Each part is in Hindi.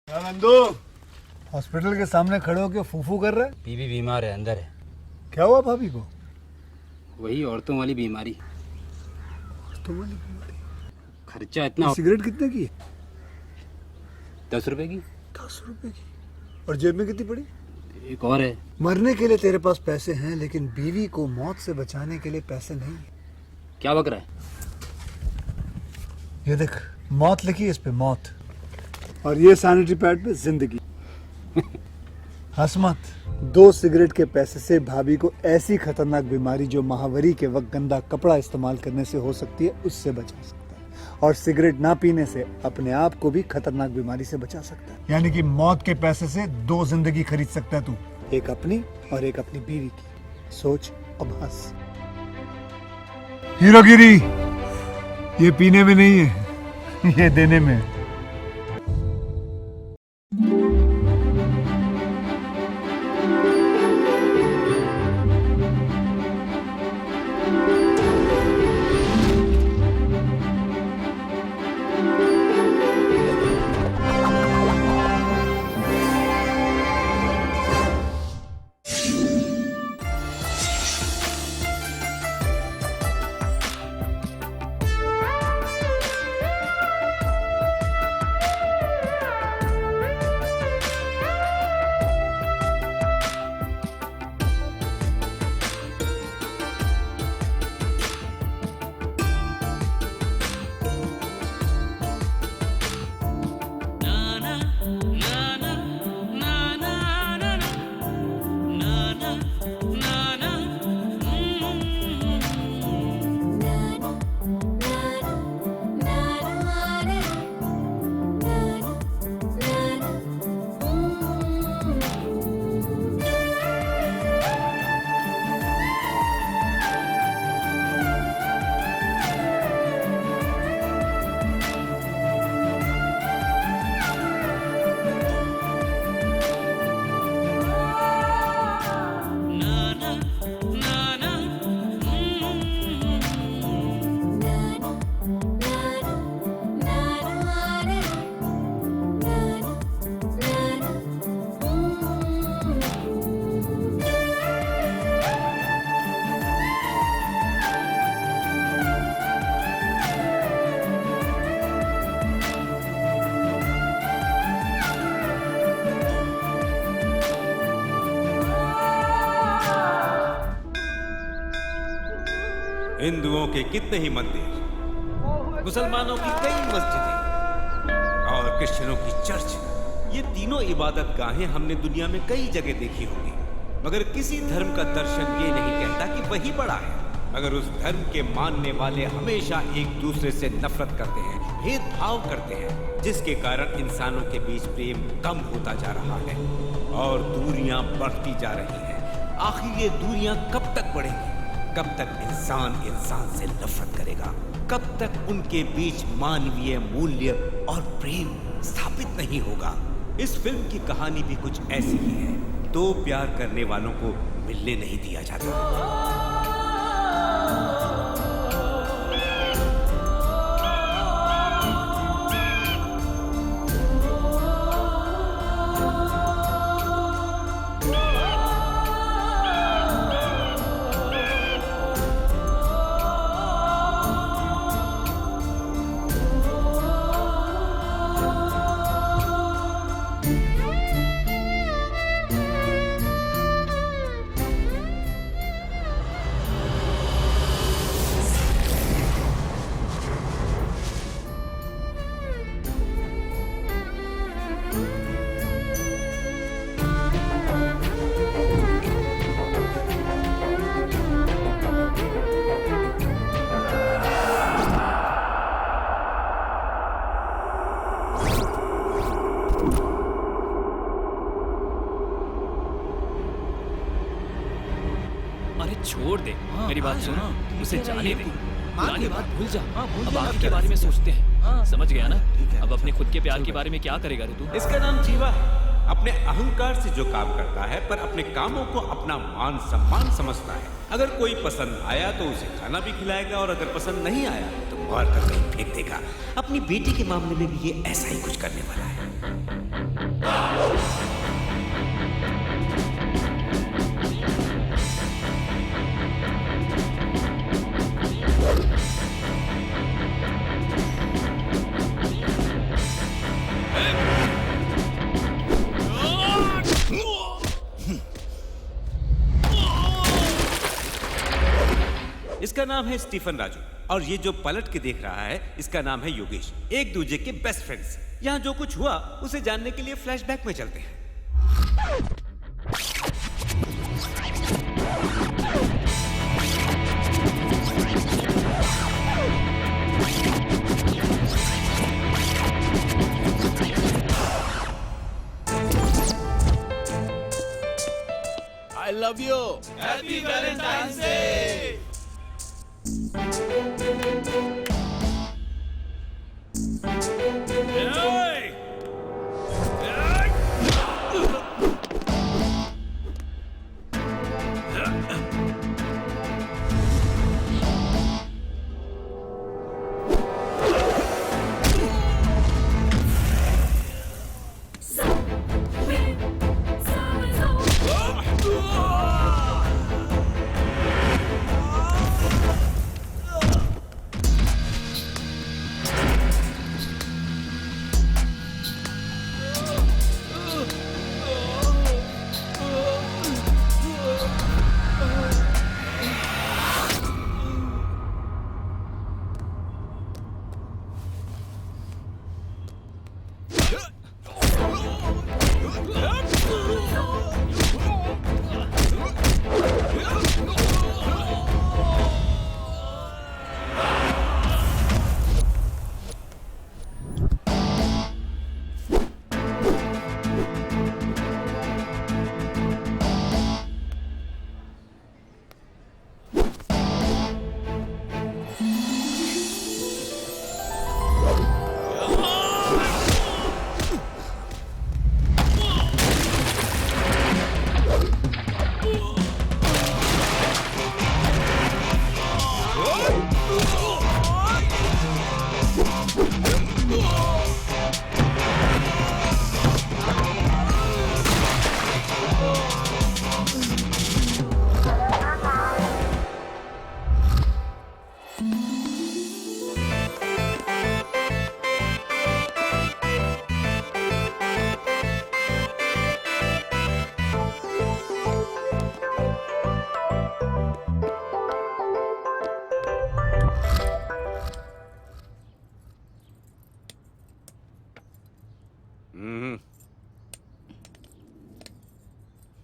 नंदू हॉस्पिटल के सामने खड़े होकर फूफू कर रहा है। बीवी बीमार है, अंदर है। क्या हुआ भाभी को? वही औरतों वाली बीमारी। औरतों वाली बीमारी? खर्चा इतना। सिगरेट कितने की? 10 रुपए की। 10 रुपए की? और जेब में कितनी पड़ी? एक और है। मरने के लिए तेरे पास पैसे हैं, लेकिन बीवी को मौत से बचाने के लिए पैसे नहीं है। क्या बक रहा है? ये देख, मौत लिखी है इस पे, मौत। और ये सैनिटरी पैड पे जिंदगी। हंस मत। 2 सिगरेट के पैसे से भाभी को ऐसी खतरनाक बीमारी जो महावरी के वक्त गंदा कपड़ा इस्तेमाल करने से हो सकती है, उससे बचा सकता है। और सिगरेट ना पीने से अपने आप को भी खतरनाक बीमारी से बचा सकता है। यानी कि मौत के पैसे से 2 जिंदगी खरीद सकता है तू, एक अपनी और एक अपनी बीवी की। सोच अब हंस। हीरोगिरी ये पीने में नहीं है, ये देने में है। हिंदुओं के कितने ही मंदिर, मुसलमानों की कई मस्जिदें और क्रिश्चियनों की चर्च, ये तीनों इबादत गाहें हमने दुनिया में कई जगह देखी होंगी, मगर किसी धर्म का दर्शन ये नहीं कहता कि वही बड़ा है। मगर उस धर्म के मानने वाले हमेशा एक दूसरे से नफरत करते हैं, भेदभाव करते हैं, जिसके कारण इंसानों के बीच प्रेम कम होता जा रहा है और दूरियां बढ़ती जा रही हैं। आखिर ये दूरियां कब तक बढ़ेंगी? कब तक इंसान इंसान से नफरत करेगा? कब तक उनके बीच मानवीय मूल्य और प्रेम स्थापित नहीं होगा? इस फिल्म की कहानी भी कुछ ऐसी ही है। 2 प्यार करने वालों को मिलने नहीं दिया जाता। छोड़ दे, मेरी बात सुन, उसे जाने दे, पुरानी बात भूल जा। अब आगे के बारे में सोचते हैं। समझ गया ना? अब अपने खुद के प्यार के बारे में क्या करेगा रे तू? इसका नाम जीवा है। अपने अहंकार से जो काम करता है, पर अपने कामों को अपना मान सम्मान समझता है। अगर कोई पसंद आया तो उसे खाना भी खिलाएगा, और अगर पसंद नहीं आया तो मार कर कहीं फेंक देगा। अपनी बेटी के मामले में भी ये ऐसा ही कुछ करने वाला है। इसका नाम है स्टीफन राजू और ये जो पलट के देख रहा है इसका नाम है योगेश। एक दूसरे के बेस्ट फ्रेंड्स। यहाँ जो कुछ हुआ उसे जानने के लिए फ्लैशबैक में चलते हैं। I love you. Happy Valentine's Day. Hey!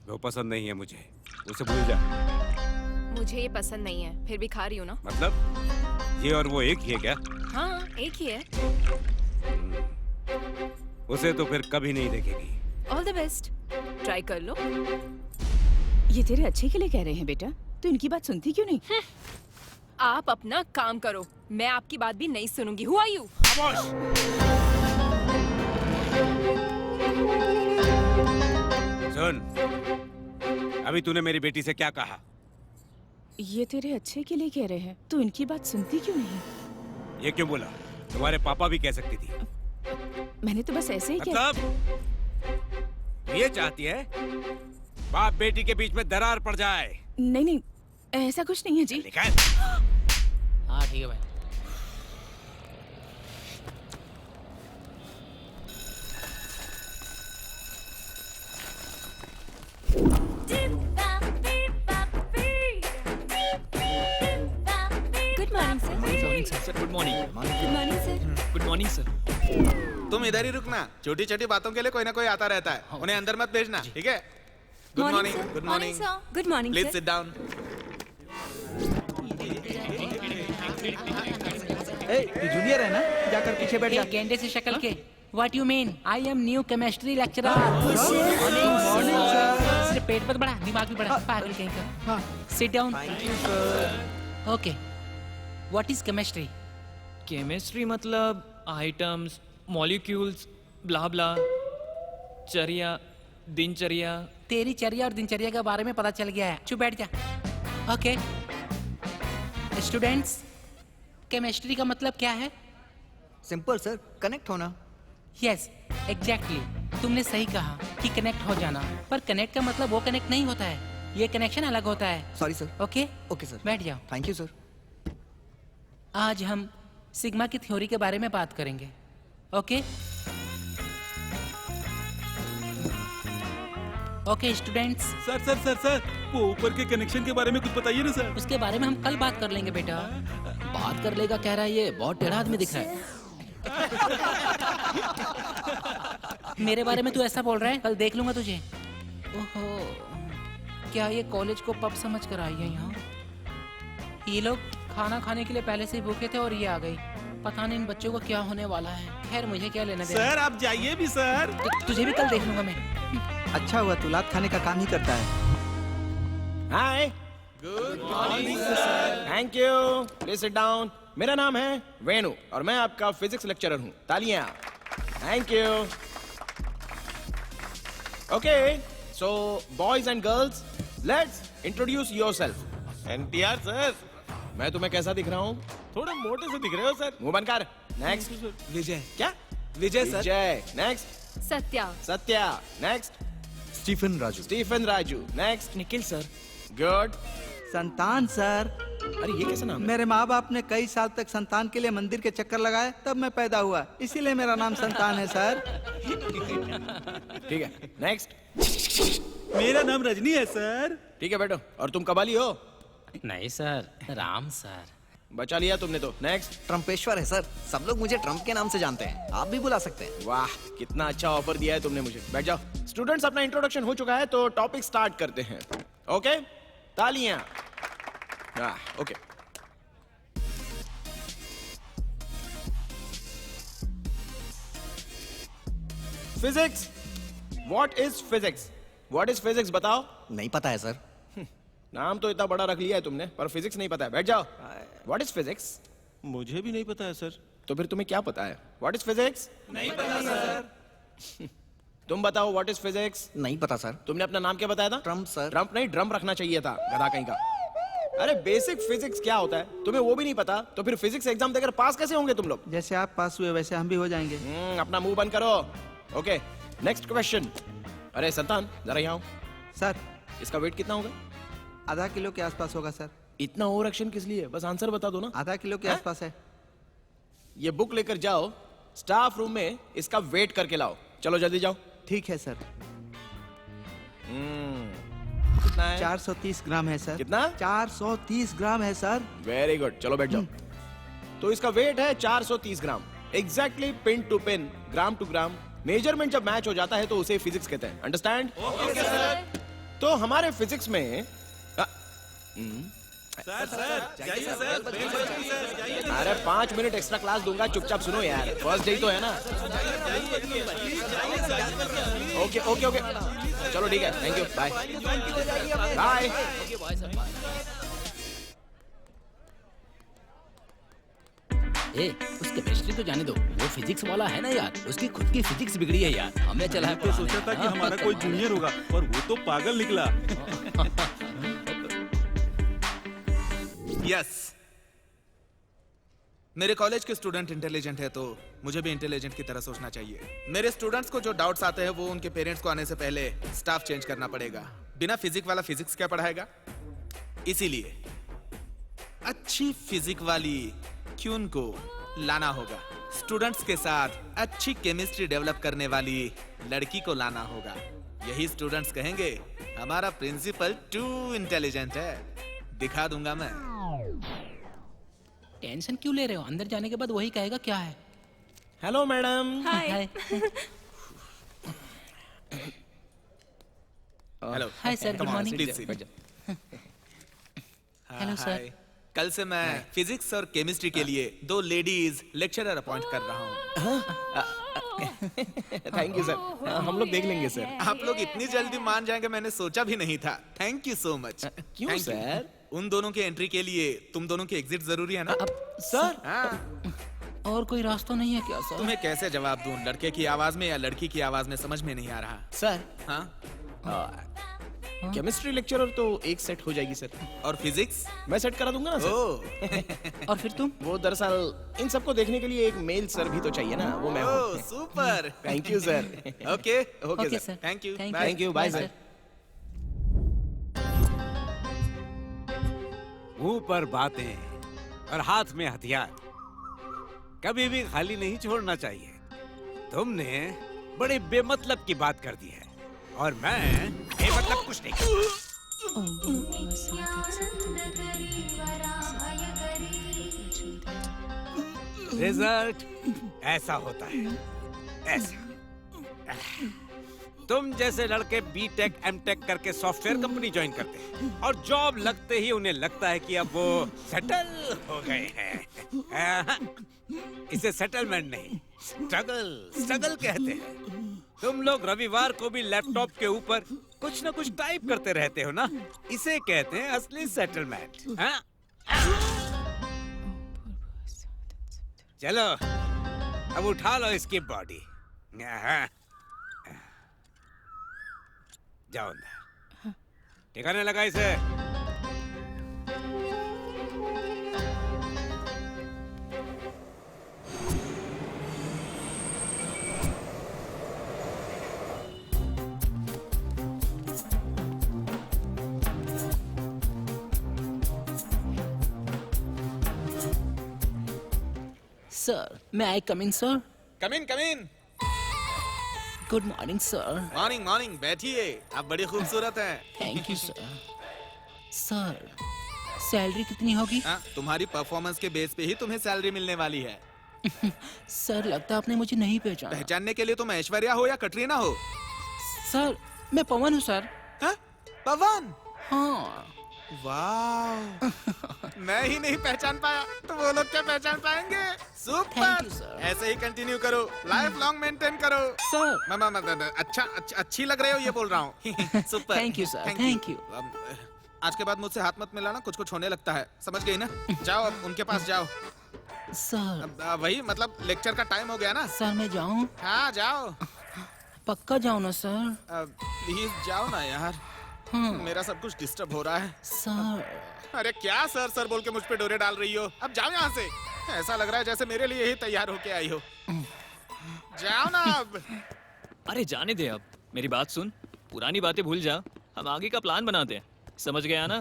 वो पसंद नहीं है मुझे, उसे भूल जा। मुझे ये पसंद नहीं है, फिर भी खा रही हूँ ना। मतलब ये और वो एक ही है क्या? हाँ, एक ही है। उसे तो फिर कभी नहीं देखेगी। ऑल द बेस्ट, ट्राई कर लो। ये तेरे अच्छे के लिए कह रहे हैं बेटा, तो इनकी बात सुनती क्यों नहीं? आप अपना काम करो, मैं आपकी बात भी नहीं सुनूंगी। Who are you? सुन, अभी तूने मेरी बेटी से क्या कहा? ये तेरे अच्छे के लिए कह रहे हैं, तो इनकी बात सुनती क्यों नहीं? ये क्यों बोला? तुम्हारे पापा भी कह सकती थी। मैंने तो बस ऐसे ही कहा। मतलब तू ये चाहती है बाप बेटी के बीच में दरार पड़ जाए? नहीं नहीं, ऐसा कुछ नहीं है जी। हाँ ठीक है भाई। Good morning sir. Good morning sir. Good morning. Good morning sir. Good morning sir. तुम इधर ही रुकना, छोटी छोटी बातों के लिए कोई ना कोई आता रहता है, उन्हें अंदर मत भेजना, ठीक है? Good morning. Good morning. Good morning please sir. Sit down. Junior है ना, जाकर पीछे बैठ जा। एक गेंडे से शक्ल के what you mean? I am new chemistry lecturer. सिर्फ पेट पर बड़ा, दिमाग भी बड़ा, पागल कहीं का। Sit down. Okay, what is chemistry? Chemistry मतलब आइटम्स, मॉलिक्यूल्स, ब्ला ब्ला, चर्या, दिनचर्या। तेरी चर्या और दिनचर्या के बारे में पता चल गया है, चुप बैठ जा। ओके स्टूडेंट्स, केमिस्ट्री का मतलब क्या है? सिंपल सर, कनेक्ट होना। यस एग्जैक्टली, तुमने सही कहा कि कनेक्ट हो जाना, पर कनेक्ट का मतलब वो कनेक्ट नहीं होता है, ये कनेक्शन अलग होता है। Sorry sir. Okay okay sir, बैठ जाओ। Thank you sir. आज हम सिग्मा की थ्योरी के बारे में बात करेंगे। Okay okay students, sir sir sir sir, वो ऊपर के कनेक्शन के बारे में कुछ बताइए ना सर। उसके बारे में हम कल बात कर लेंगे बेटा। बात कर लेगा कह रहा है, ये बहुत टेढ़ा आदमी दिख रहा है। मेरे बारे में तू ऐसा बोल रहा है, कल देख लूंगा तुझे। ओहो, क्या ये कॉलेज को पब समझ कर आई है यहाँ? ये लोग खाना खाने के लिए पहले से ही भूखे थे और ये आ गई। पता नहीं इन बच्चों को क्या होने वाला है। खैर मुझे क्या लेना देना। सर आप जाइए भी सर। तुझे भी कल देख लूंगा मैं। अच्छा हुआ तू लात खाने का काम ही करता है। Hi, good morning sir. Thank you, please sit down. मेरा नाम है वेणु और मैं आपका फिजिक्स लेक्चरर हूँ। तालियां। Thank you. Okay, so boys and girls, let's introduce yourself. NTR sir. मैं तुम्हें कैसा दिख रहा हूँ? थोड़े मोटे से दिख रहे हो सर। मुंह बंद कर। नेक्स्ट। विजय। क्या? Vijay sir. Vijay. Next. Satya. Satya. Next. Stephen Raju. Stephen Raju. Next. Nikhil sir. Good. Santan sir. अरे ये कैसा नाम है? मेरे माँ बाप ने कई साल तक संतान के लिए मंदिर के चक्कर लगाए, तब मैं पैदा हुआ, इसीलिए मेरा नाम संतान है सर। ठीक है, नेक्स्ट। मेरा नाम रजनी है सर। ठीक है बेटो, और तुम कबाली हो? नहीं सर, राम सर। बचा लिया तुमने तो। नेक्स्ट। ट्रम्पेश्वर है सर, सब लोग मुझे ट्रम्प के नाम से जानते हैं, आप भी बुला सकते हैं। वाह, कितना अच्छा ऑफर दिया है तुमने मुझे। बैठ जाओ। स्टूडेंट्स, अपना इंट्रोडक्शन हो चुका है तो टॉपिक स्टार्ट करते हैं। ओके, तालियां। Okay. Physics. What is physics? What is physics बताओ। नहीं पता है सर। नाम तो इतना बड़ा रख लिया है तुमने, पर फिजिक्स नहीं पता है। बैठ जाओ। What is physics? मुझे भी नहीं पता है सर। तो फिर तुम्हें क्या पता है? What is physics? नहीं पता सर। तुम बताओ, व्हाट इज फिजिक्स? नहीं पता सर। तुमने अपना नाम क्या बताया था? Trump sir. ट्रम्प नहीं, ड्रम रखना चाहिए था, गधा कहीं का। अरे बेसिक फिजिक्स क्या होता है तुम्हें वो भी नहीं पता, तो फिर फिजिक्स एग्जाम देकर पास कैसे होंगे तुम लोग? जैसे आप पास हुए वैसे हम भी हो जाएंगे। अपना मुंह बंद करो। Okay, next question. अरे संतान, जरा यहाँ आओ। सर, इसका वेट कितना होगा? आधा किलो के आसपास होगा सर। इतना ओवर एक्शन किस लिए? बस आंसर बता दो ना। आधा किलो के हैं? आसपास है। ये बुक लेकर जाओ, स्टाफ रूम में इसका वेट करके लाओ। चलो जल्दी जाओ। ठीक है सर। कितना है? 430 ग्राम है सर। कितना? 430 ग्राम है सर। वेरी गुड, चलो बैठ जाओ। तो इसका वेट है 430 gram, exactly pin to pin, gram to gram. Measurement जब मैच हो जाता है तो उसे फिजिक्स कहते हैं। अंडरस्टैंड? Okay sir. तो हमारे फिजिक्स में सर जाइए सर। अरे 5 मिनट एक्स्ट्रा क्लास दूंगा, चुपचाप सुनो यार। फर्स्ट डे तो है ना। ओके ओके ओके, चलो ठीक है, थैंक यू, बाय बाय। ए, उस केमिस्ट्री तो जाने दो, वो फिजिक्स वाला है ना यार, उसकी खुद की फिजिक्स बिगड़ी है यार। हमें चला है तो सोचा था कि हमारा कोई जूनियर होगा, पर वो तो पागल निकला। यस, मेरे कॉलेज के स्टूडेंट इंटेलिजेंट है तो मुझे भी इंटेलिजेंट की तरह सोचना चाहिए। मेरे स्टूडेंट्स को जो डाउट्स आते हैं वो उनके पेरेंट्स को आने से पहले स्टाफ चेंज करना पड़ेगा। बिना फिजिक्स वाला फिजिक्स क्या पढ़ाएगा? इसीलिए अच्छी फिजिक्स वाली क्यून को लाना होगा। स्टूडेंट्स के साथ अच्छी केमिस्ट्री डेवलप करने वाली लड़की को लाना होगा। यही स्टूडेंट्स कहेंगे हमारा प्रिंसिपल टू इंटेलिजेंट है। दिखा दूंगा मैं। टेंशन क्यों ले रहे हो? अंदर जाने के बाद वही कहेगा क्या है। Hello madam. Hi. Hello. Hi sir, good morning. Hello sir. कल से मैं फिजिक्स और केमिस्ट्री के लिए 2 लेडीज लेक्चरर अपॉइंट कर रहा हूँ। थैंक यू सर, हम लोग देख लेंगे सर। आप लोग इतनी जल्दी मान जाएंगे मैंने सोचा भी नहीं था। Thank you so much. क्यों सर? उन दोनों के एंट्री के लिए तुम दोनों की एग्जिट जरूरी है ना? सर, हाँ। और कोई रास्ता नहीं है क्या सर? तुम्हें कैसे जवाब दूं? लड़के की आवाज में या लड़की की आवाज में समझ में नहीं आ रहा। सर, हाँ, केमिस्ट्री लेक्चरर तो एक सेट हो जाएगी सर। और फिजिक्स मैं सेट करा दूंगा ना सर। और फिर तुम? वो दरअसल इन सबको देखने के लिए एक मेल सर भी तो चाहिए ना, वो मैं हूँ। Super, thank you sir. Okay okay sir, thank you, thank you, bye sir. मुंह पर बातें और हाथ में हथियार कभी भी खाली नहीं छोड़ना चाहिए। तुमने बड़े बेमतलब की बात कर दी है और मैं बेमतलब कुछ नहीं। रिजल्ट ऐसा होता है, ऐसा। तुम जैसे लड़के बीटेक एमटेक करके सॉफ्टवेयर कंपनी ज्वाइन करते हैं और जॉब लगते ही उन्हें लगता है कि अब वो सेटल हो गए हैं। इसे सेटलमेंट नहीं, स्ट्रगल कहते हैं। तुम लोग रविवार को भी लैपटॉप के ऊपर कुछ ना कुछ टाइप करते रहते हो ना, इसे कहते हैं असली सेटलमेंट। हाँ? चलो अब उठा लो इसकी बॉडी। जाओ अंदर, ठिकाने लगा इसे। Sir, may I come in, sir? Come in. Good morning, sir. Morning, बैठिए। आप बड़ी खूबसूरत हैं। Thank you, sir. Sir, salary कितनी होगी? हाँ, तुम्हारी परफॉर्मेंस के बेस पे ही तुम्हें सैलरी मिलने वाली है। सर, लगता है आपने मुझे नहीं पहचाना। पहचानने के लिए तुम ऐश्वर्या हो या कटरीना हो? सर, मैं पवन हूँ सर। हाँ? पवन? हाँ। वाह, मैं ही नहीं पहचान पाया तो वो लोग क्या पहचान पाएंगे? Thank super, you, sir. ऐसे ही कंटिन्यू करो, लाइफ लॉन्ग मेंटेन करो। सर, अच्छी लग रहे हो ये बोल रहा हूँ। Super. Thank you, sir. Thank you. आज के बाद मुझसे हाथ मत मिलाना, कुछ होने लगता है, समझ गई ना? जाओ अब उनके पास जाओ। सर, वही मतलब लेक्चर का टाइम हो गया ना? सर मैं जाऊँ? हाँ जाओ। पक्का जाऊँ ना सर? प्लीज जाओ ना यार, हाँ। मेरा सब कुछ डिस्टर्ब हो रहा है। सर, अरे क्या सर बोल के मुझ पे डोरे डाल रही हो? अब जाओ यहाँ से। ऐसा लग रहा है जैसे मेरे लिए ही तैयार होके आई हो। जाओ ना अब। अरे जाने दे अब, मेरी बात सुन, पुरानी बातें भूल जा, हम आगे का प्लान बनाते हैं, समझ गया ना?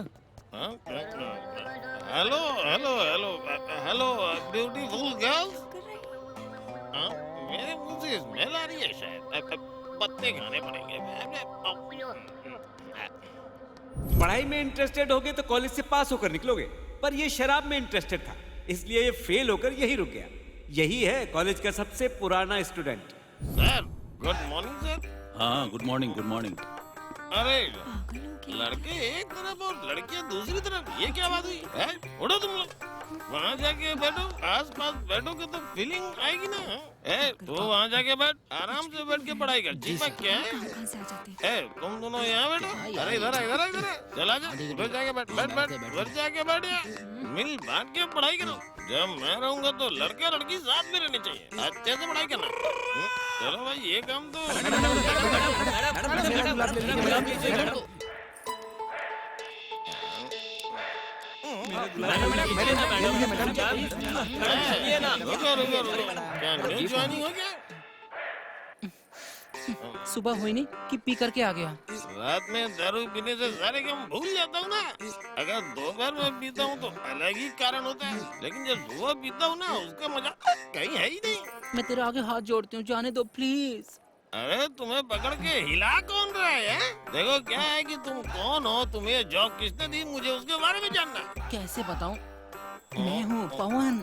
Hello beautiful girls. मेरे मुंह से स्मेल आ रही है, शायद पत्ते खाने पड़ेंगे। पढ़ाई में इंटरेस्टेड होगे तो कॉलेज से पास होकर निकलोगे, पर ये शराब में इंटरेस्टेड था, इसलिए ये फेल होकर यही रुक गया। यही है कॉलेज का सबसे पुराना student. Sir, good morning sir. हाँ, गुड मॉर्निंग। अरे लड़के एक तरफ और लड़कियां दूसरी तरफ, ये क्या बात हुई है? उठो तुम लोग, वहाँ जाके बैठो, आस-पास बैठोगे तो फीलिंग आएगी ना। तो वहाँ जाके बैठ, आराम से बैठ के पढ़ाई कर। चीपक क्या है? तुम दोनों यहाँ बैठो। अरे इधर चला जा, उधर जाके बैठ, उधर जाके बैठ, मिल बांट के पढ़ाई करो। जब मैं रहूंगा तो लड़का लड़की साथ में रहने चाहिए, अच्छे से पढ़ाई करना। चलो भाई, ये काम तो ज्वाइनिंग हो गया। सुबह हुई नहीं कि पी करके आ गया। रात में दारू पीने से सारे काम भूल जाता हूँ ना। अगर दोपहर में पीता हूँ तो अलग ही कारण होता है, लेकिन जब सुबह पीता हूँ ना, उसका मजा कहीं है ही नहीं। मैं तेरे आगे हाथ जोड़ती हूँ, जाने दो प्लीज। अरे तुम्हें पकड़ के हिला कौन रहा है? देखो क्या है कि तुम कौन हो, तुम्हें जॉब किसने दी, मुझे उसके बारे में जानना। कैसे बताऊँ? मैं हूँ पवन।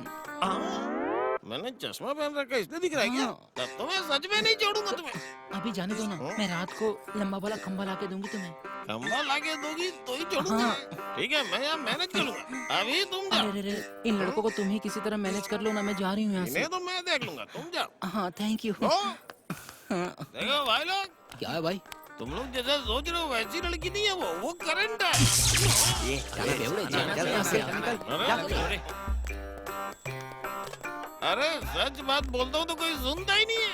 मैंने चश्मा पहन रखा, इसलिए दिख रहा है क्या? तब तो मैं सच में नहीं छोड़ूंगा तुम्हें। अभी जाने दो ना, मैं रात को लंबा वाला खंबा ला के दूंगी तुम्हें। खंबा ला के दोगी तो ही छोड़ूंगा। ठीक है, मैं यहाँ मैनेज करूंगा, अभी तुम जाओ। अरे इन लड़कों को तुम ही किसी तरह मैनेज कर लो ना, मैं जा रही हूँ यहाँ से। इन्हें तो मैं देख लूंगा, तुम जाओ। हाँ, थैंक यू। देखो भाई लोग, क्या है भाई? तुम लोग जैसा सोच रहे हो वैसी लड़की नहीं है वो करंट है। अरे सच बात बोलता हूँ तो कोई सुनता ही नहीं है।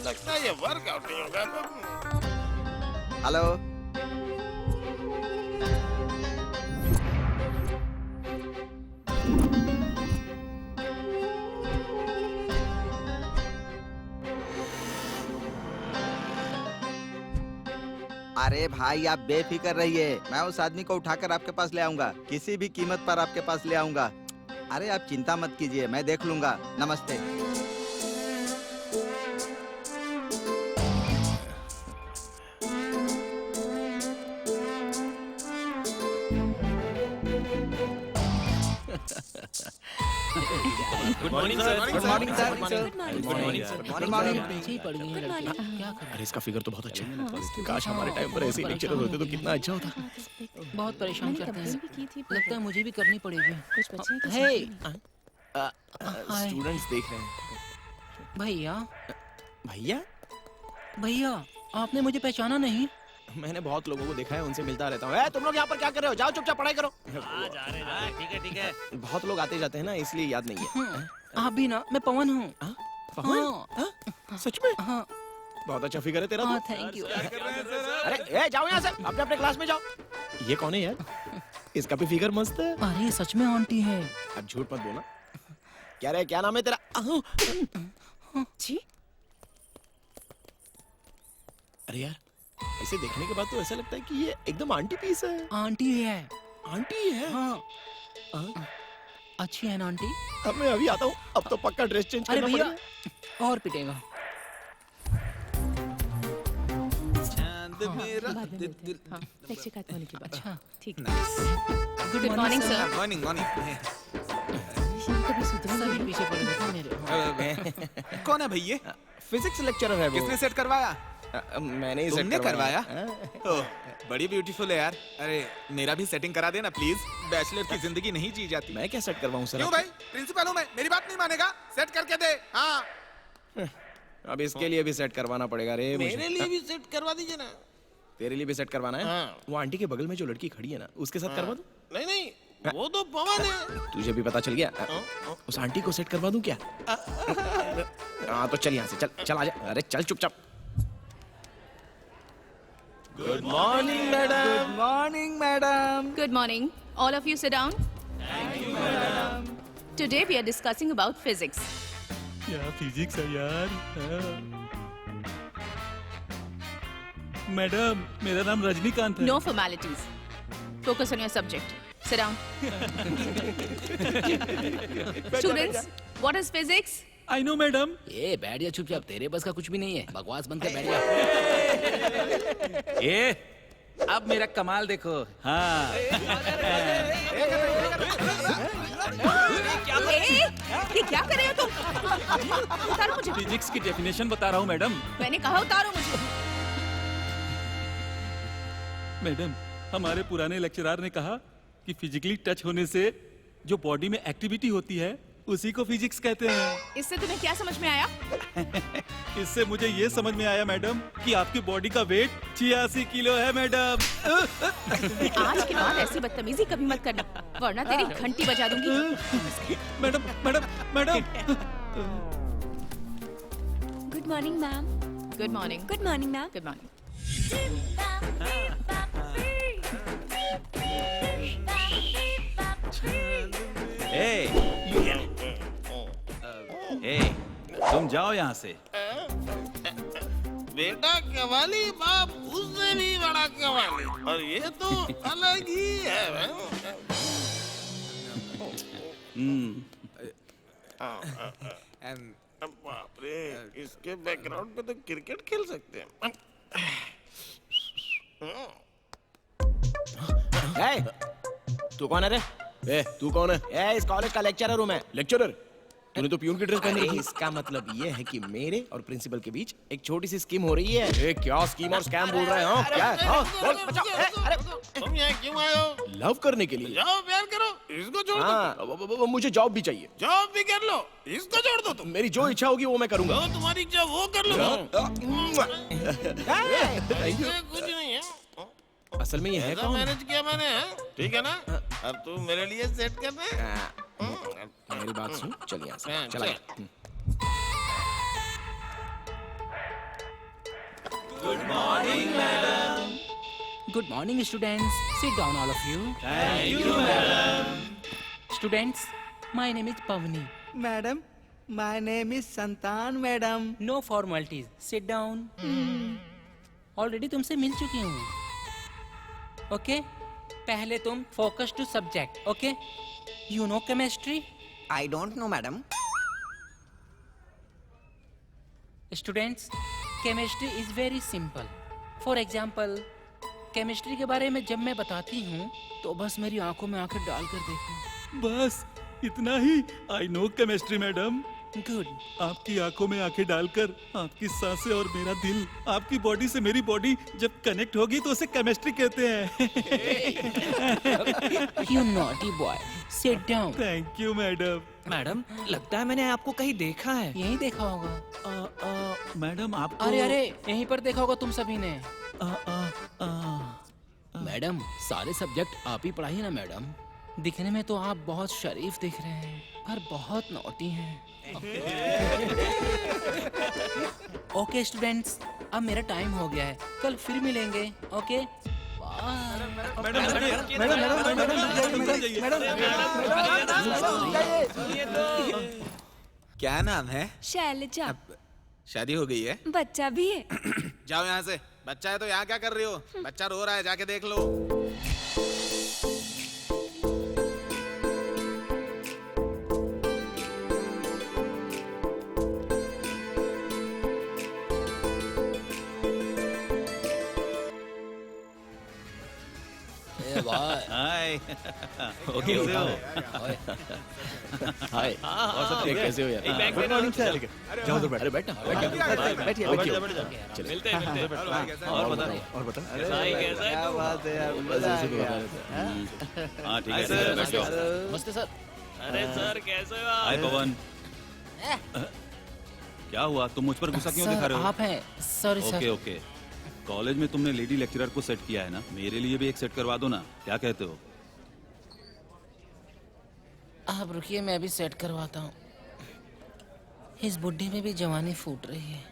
लगता है ये वर्कआउट नहीं होगा। हेलो, अरे भाई आप बेफिक्र रहिए, मैं उस आदमी को उठाकर आपके पास ले आऊंगा, किसी भी कीमत पर आपके पास ले आऊंगा। अरे आप चिंता मत कीजिए, मैं देख लूंगा। नमस्ते। Good morning sir. Good morning sir. Good morning sir. Good morning. पीछे ही पड़ गई हैं लड़की। क्या करें? अरे इसका फिगर तो बहुत अच्छा है। काश हमारे टाइम पर ऐसे लेक्चरर होते तो कितना अच्छा होता। बहुत परेशान मैंने करते कभी हैं। भी की थी लगता है मुझे भी करनी पड़ेगी। कुछ बच्चे हैं हे हाय। स्टूडेंट्स देख रहे हैं। भैया भैया भैया आपने मुझे पहचाना नहीं? मैंने बहुत लोगों को देखा है, उनसे मिलता रहता हूँ। तुम लोग यहाँ पर क्या कर रहे हो? जाओ चुपचाप पढ़ाई करो। ठीक है बहुत लोग आते जाते हैं ना, इसलिए याद नहीं है। आप भी ना, मैं पवन हूँ। पवन? हाँ? सच में? हाँ बहुत अच्छा फिगर है तेरा हाँ तो। Thank you. अरे जाओ यहाँ से, अपने अपने क्लास में जाओ। ये कौन है यार? इसका भी फिगर मस्त है। अरे सच में आंटी है। अब झूठ मत बोलना। क्या रे, क्या नाम है तेरा? जी अरे यार, इसे देखने के बाद तो ऐसा लगता है कि ये एकदम आंटी पीस है। आंटी है। आंटी है? हाँ अच्छी है ना आंटी? अब मैं अभी आता हूँ। अब तो पक्का ड्रेस चेंज अरे करना भैया पड़ेगा। और पिटेगा। चांद मेरा बाद में दिल मिलते हैं। हाँ लेक्चर खत्म होने के बाद। अच्छा ठीक। Good morning sir. Morning morning. कभी सुधरेंगे सभी नहीं। पीछे पड़ गए थे मेरे। कौन है भैया? फिजिक्स लेक्चरर है वो। किसने सेट करवाया? मैंने ही सेट तुमने करवाया? हाँ। ओह, बड़ी ब्यूटीफुल है यार। अरे मेरा भी सेटिंग करा देना प्लीज। बैचलर की जिंदगी नहीं जी जाती। मैं क्या सेट करवाऊँ सर? क्यों भाई? प्रिंसिपल हूँ मैं, मेरी बात नहीं मानेगा? सेट करके दे। हाँ अब इसके लिए भी सेट करवाना पड़ेगा रे मुझे। मेरे लिए भी सेट करवा दीजिए ना। तेरे लिए भी सेट करवाना है? हाँ। वो आंटी के बगल में जो लड़की खड़ी है ना, उसके साथ करवा दूं? नहीं नहीं, वो तो पवन है। तुझे भी पता चल गया? उस आंटी को सेट करवा दूं क्या? हाँ तो चल यहाँ से, चल चल आजा। अरे चल चुपचाप। Good morning madam. Good morning madam. Good morning. All of you sit down. Thank you, madam. Today we are discussing about physics. क्या फिजिक्स है यार? मैडम मेरा नाम रजनीकांत है। No formalities. Focus on your subject. Sit down. Students, what is physics? I know madam. ए बैठ जा चुपचाप, तेरे बस का कुछ भी नहीं है। बकवास बंद कर बैठ जा। ए अब मेरा कमाल देखो। हाँ ये क्या कर रहे हो तुम? उतारो मुझे। फिजिक्स की डेफिनेशन बता रहा हूँ मैडम। मैंने कहा उतारो मुझे। मैडम हमारे पुराने लेक्चरर ने कहा कि फिजिकली टच होने से जो बॉडी में एक्टिविटी होती है उसी को फिजिक्स कहते हैं। इससे तुम्हें क्या समझ में आया? इससे मुझे ये समझ में आया मैडम कि आपकी बॉडी का वेट 86 किलो है मैडम। आज के बाद ऐसी बदतमीजी कभी मत करना, वरना तेरी घंटी बजा दूंगी। Madam madam madam. Good morning ma'am. Good morning. Good morning ma'am. Good morning. तुम जाओ यहाँ से। बेटा कवाली बाप उससे भी बड़ा कवाली, और ये तो अलग ही है। बाप रे, इसके बैकग्राउंड पे तो क्रिकेट खेल सकते हैं। तू कौन है रे? तू कौन है? इस कॉलेज का लेक्चरर हूँ मैं। लेक्चरर? तूने तो प्यून की ड्रेस पहनी थी। इसका मतलब ये है कि मेरे और प्रिंसिपल के बीच एक छोटी सी स्कीम हो रही है। क्या स्कीम और स्कैम बोल रहे हो? क्या है? बोल बचाओ। अरे तुम यहाँ क्यों आए हो? लव करने के लिए। जाओ प्यार करो, इसको छोड़ दो। हाँ मुझे जॉब भी चाहिए। जॉब भी कर लो, इसको छोड़ दो तुम। मेरी जो इच्छा होगी वो मैं करूंगा। जो तुम्हारी इच्छा वो कर लो। इसमें कुछ नहीं है। असल में ये है ऐसा कौन? मैनेज किया मैंने, ठीक है ना? अब तू मेरे लिए सेट कर दे। मेरी बात सुन, चल यहाँ से। हाँ, चला चल। जा। Good morning, students. Sit down, all of you. Thank you, madam. Students, my name is Pavni. Madam my name is संतान madam. No formalities. Sit down. Already तुमसे मिल चुकी हूँ. Okay? पहले तुम focus to subject. Okay? You know chemistry? I don't know madam. Students, chemistry is very simple. For example, chemistry के बारे में जब मैं बताती हूँ तो बस मेरी आंखों में आंखें डालकर देखो। बस इतना ही। I know chemistry madam. Good. आपकी आंखों में आंखें डालकर आपकी सांसें और मेरा दिल, आपकी बॉडी से मेरी बॉडी जब कनेक्ट होगी तो उसे केमिस्ट्री कहते हैं। You naughty boy, sit down. Thank you madam. Madam, लगता है मैंने आपको कहीं देखा है। यही देखा होगा। मैडम आपको। अरे यहीं पर देखा होगा तुम सभी ने। मैडम, सारे सब्जेक्ट आप ही पढ़ाइए ना मैडम। दिखने में तो आप बहुत शरीफ दिख रहे हैं पर बहुत नॉटी हैं। ओके स्टूडेंट्स, अब मेरा टाइम हो गया है, कल फिर मिलेंगे। ओके क्या नाम है? शैलजा। शादी हो गई है? बच्चा भी है। जाओ यहाँ से। बच्चा है तो यहाँ क्या कर रही हो? बच्चा रो रहा है, जाके देख लो। हाय। Okay hi. और सब ठीक, कैसे हो यार? Good morning sir. जाओ तो बैठ। अरे बैठना, बैठिए। मिलते हैं। और बता। क्या बात है यार, मजा आ गया। हाँ ठीक है सर, बैठ जाओ। नमस्ते सर। अरे सर कैसे हो हाय पवन। क्या हुआ, तुम मुझ पर गुस्सा क्यों दिखा रहे हो? आप हैं। Sorry okay sir. Okay. College में तुमने लेडी लेक्चरर को सेट किया है ना, मेरे लिए भी एक सेट करवा दो ना, क्या कहते हो? आप रुकिए, मैं भी सेट करवाता हूँ। इस बुड्ढी में भी जवानी फूट रही है,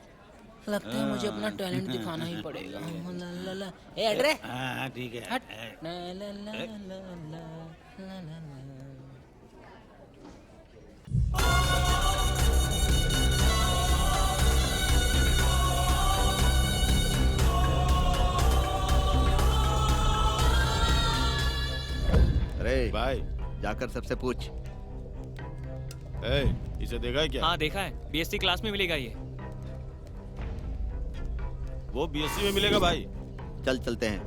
लगता है मुझे अपना टैलेंट दिखाना ही पड़ेगा। ला ला ला। ए हट रे। हाँ ठीक है। हट। ला ला ला ला ला ला ला ला। अरे भाई, जाकर सबसे पूछ। इसे देखा है क्या? हाँ देखा है, बीएससी क्लास में मिलेगा ये। वो बीएससी में मिलेगा भाई। चल चलते हैं।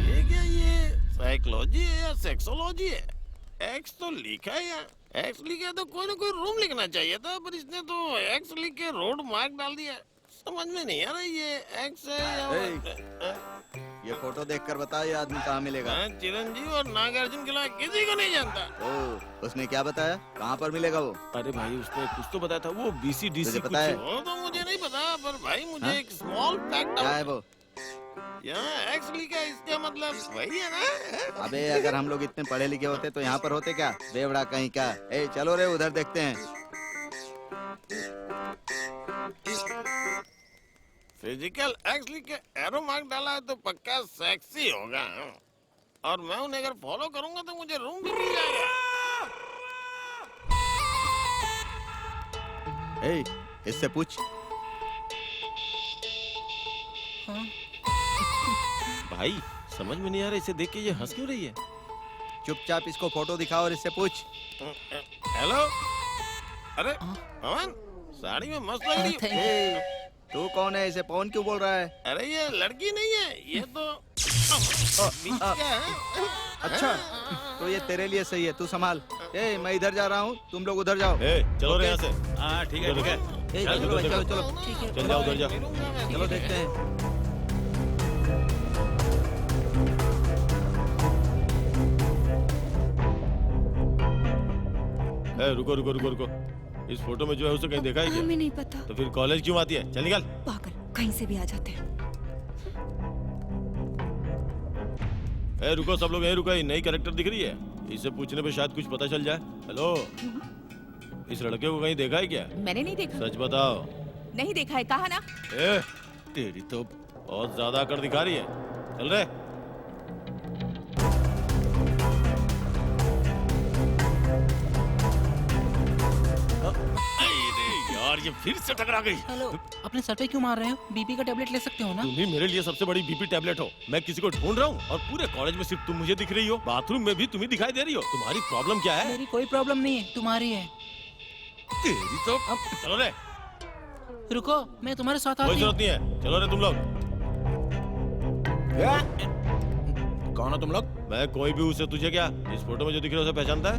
ये क्या, ये साइकोलॉजी है या सेक्सोलॉजी है? एक्स तो लिखा है यार। एक्स लिखा है तो कोई ना कोई रूम लिखना चाहिए था, पर इसने तो एक्स लिख के रोड मार्क डाल दिया। समझ में नहीं आ रहा ये एक्स है या ये फोटो देखकर बता ये आदमी कहाँ मिलेगा। मैं चिरंजीवी और नागार्जुन के अलावा किसी को नहीं जानता। ओ, उसने क्या बताया, कहाँ पर मिलेगा वो? अरे भाई उसने कुछ तो बताया था, वो बीसीडीसी तुझे पता है? वो तो मुझे नहीं पता, पर भाई मुझे हाँ? एक स्मॉल फैक्ट। क्या है वो? यहाँ एक्स लिखा है, इसका मतलब वही है ना? अबे अगर हम लोग इतने पढ़े लिखे होते तो यहाँ पर होते क्या, बेवड़ा कहीं का। ए चलो रे उधर देखते हैं। फिजिकल एक्स लिख के एरो मार्क डाला है तो पक्का सेक्सी होगा, और मैं उन्हें अगर फॉलो करूंगा तो मुझे रूम भी मिल जाएगा। ए इससे पूछ। भाई समझ में नहीं आ रहा, इसे देख के ये हंस क्यों रही है? चुपचाप इसको फोटो दिखाओ और इससे पूछ। हेलो, अरे पवन, साड़ी में मस्त लग रही है। ए, तू कौन है, इसे पवन क्यों बोल रहा है? अरे ये लड़की नहीं है, ये तो क्या है? अच्छा तो ये तेरे लिए सही है, तू संभाल। ए मैं इधर जा रहा हूँ, तुम लोग उधर जाओ। चलो रे यहाँ से। हाँ ठीक है ठीक है। ए, चलो भाई, चलो चलो चल जाओ उधर जाओ। चलो देखते हैं। रुको रुको रुको रुको, इस फोटो में जो है उसे कहीं देखा है क्या? हमें नहीं पता। तो फिर कॉलेज क्यों आती है? चल निकल। पागल, कहीं से भी आ जाते हैं। रुको सब लोग, रुको, ये नई कैरेक्टर दिख रही है, इससे पूछने पे शायद कुछ पता चल जाए। हेलो, इस लड़के को कहीं देखा है क्या? मैंने नहीं देखा। सच बताओ। नहीं देखा है, कहा ना। तेरी तो बहुत ज्यादा अकड़ दिखा रही है। चल रे। यार ये फिर से टकरा गई। हेलो, अपने सर पे क्यों मार रहे हो? बीपी का टेबलेट ले सकते हो ना? तुम ही मेरे लिए सबसे बड़ी बीपी टैबलेट हो। मैं किसी को ढूंढ रहा हूँ और पूरे कॉलेज में सिर्फ तुम मुझे दिख रही हो। बाथरूम में भी तुम ही दिखाई दे रही हो। तुम्हारी प्रॉब्लम क्या है? मेरी कोई प्रॉब्लम नहीं है, तुम्हारी है। तेरी तो चलो रे, रुको, मैं तुम्हारे साथ कोई आती हूँ। जरूरत नहीं है, चलो रे तुम लोग। कौन हो तुम लोग? मैं कोई भी, उसे तुझे क्या? इस फोटो में जो दिख रहा है उसे पहचानता है?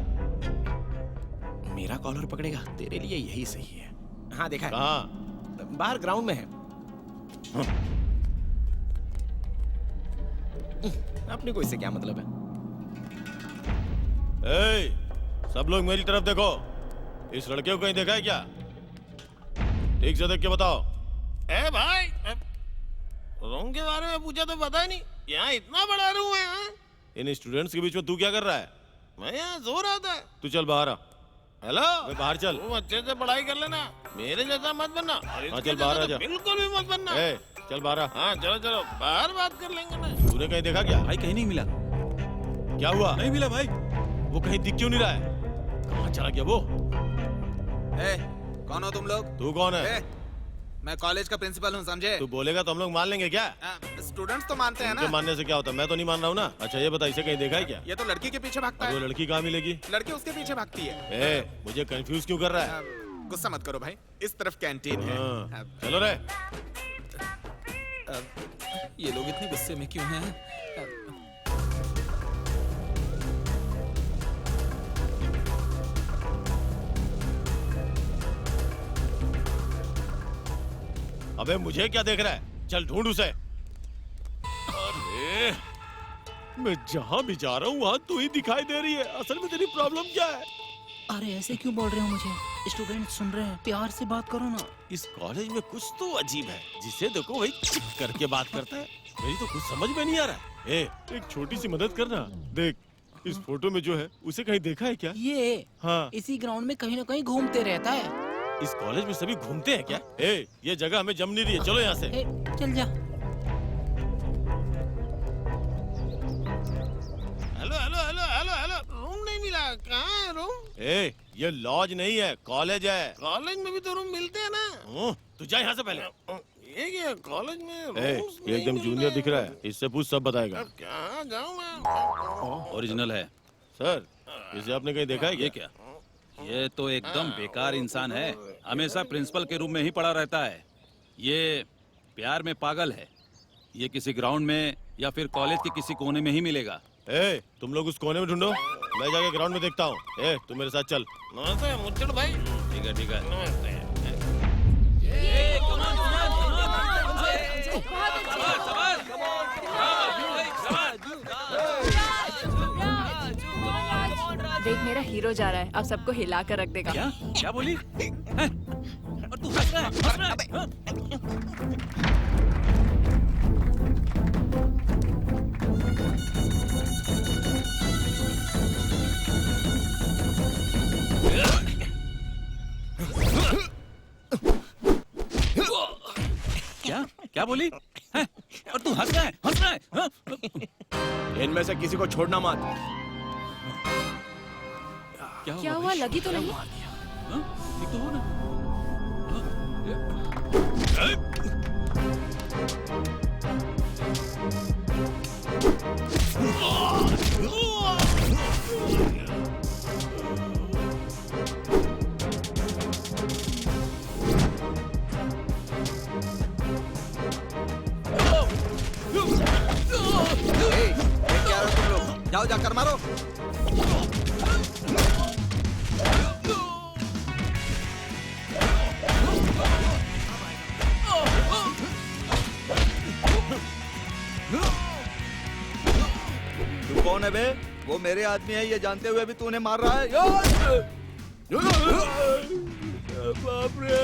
मेरा कॉलर पकड़ेगा, तेरे लिए यही सही है। हाँ देखा है। कहाँ? बाहर ग्राउंड में है। अपने को इससे क्या मतलब है? ए, सब लोग मेरी तरफ देखो। इस लड़के को कहीं देखा है क्या? ठीक से देख के बताओ। ए भाई, रूम के बारे में पूछा तो पता ही नहीं। यहाँ इतना बड़ा रूम है। हाँ? इन स्टूडेंट्स के बीच में तू क्या कर रहा है? मैं यहाँ सो रहा था। तू चल बाहर आ। हेलो, मैं बाहर चल। तुम अच्छे से पढ़ाई कर लेना, मेरे जैसा मत बनना। और हाँ, इसके चल बाहर जैसा आ जा। तो बिल्कुल भी मत बनना। ए, चल बाहर आ। हाँ चलो चलो, बाहर बात कर लेंगे ना। तूने कहीं देखा क्या? भाई कहीं नहीं मिला। क्या हुआ? नहीं मिला भाई। वो कहीं दिख क्यों नहीं रहा है? कहाँ चला गया वो? ए, कौन हो तुम लोग? तू कौन है? ए, मैं कॉलेज का प्रिंसिपल हूँ, समझे? तू बोलेगा तो हम लोग मान लेंगे क्या? स्टूडेंट्स तो मानते हैं तुझे ना। मानने से क्या होता है? मैं तो नहीं मान रहा हूँ ना। अच्छा ये बता, इसे कहीं देखा है क्या? ये तो लड़की के पीछे भागता अब वो है। लड़की कहाँ मिलेगी? लड़की उसके पीछे भागती है। ए, मुझे कंफ्यूज क्यों कर रहा है? गुस्सा मत करो भाई, इस तरफ कैंटीन है। हाँ, चलो रे। ये लोग इतने गुस्से में क्यों हैं? अबे मुझे क्या देख रहा है? चल ढूंढ उसे। अरे, मैं जहाँ भी जा रहा हूँ वहाँ तू ही दिखाई दे रही है। असल में तेरी प्रॉब्लम क्या है? अरे ऐसे क्यों बोल रहे हो मुझे? स्टूडेंट सुन रहे हैं, प्यार से बात करो ना। इस कॉलेज में कुछ तो अजीब है। जिसे देखो वही चिक करके बात करता है। मेरी तो कुछ समझ में नहीं आ रहा है। ए, एक छोटी सी मदद करना। देख, इस फोटो में जो है उसे कहीं देखा है क्या? ये हाँ, इसी ग्राउंड में कहीं ना कहीं घूमते रहता है। इस कॉलेज में सभी घूमते हैं क्या? ए, ये जगह हमें जम नहीं रही है, चलो यहाँ से। ए, चल जा। Hello hello hello hello hello, room नहीं मिला, कहाँ है रूम? ए, ये लॉज नहीं है, कॉलेज है। कॉलेज में भी तो रूम मिलते हैं ना। तू जा यहाँ से पहले। ये क्या, कॉलेज में ए, रूम्स ये एकदम नहीं जूनियर मिलते दिख रहा है। इससे पूछ, सब बताएगा। अब कहाँ जाऊँ मैं? ओरिजिनल है। सर, इसे आपने कहीं देखा है ये क्या? ये तो एकदम बेकार इंसान है। हमेशा प्रिंसिपल के रूम में ही पड़ा रहता है। ये प्यार में पागल है। ये किसी ग्राउंड में या फिर कॉलेज के किसी कोने में ही मिलेगा। ए, तुम लोग उस कोने में ढूंढो, मैं जाके ग्राउंड में देखता हूँ। ए, तू मेरे साथ चल। नमस्ते मुच्चड़ भाई। ठीक है, ठीक है। नमस्ते। देख मेरा हीरो जा रहा है, अब सबको हिला कर रख देगा। क्या क्या बोली? हैं? और तू हंस रहा है? हंस रहा है? हाँ? क्या क्या बोली? हैं? और तू हंस रहा है? हंस रहा है? हाँ? इनमें से किसी को छोड़ना मत। क्या हुआ, लगी तो नहीं? हाँ? ठीक तो हो ना? क्या रहे हो तुम लोग? जाओ जाकर मारो। तू कौन है बे? वो मेरे आदमी है, ये जानते हुए भी तू उन्हें मार रहा है। बाप रे,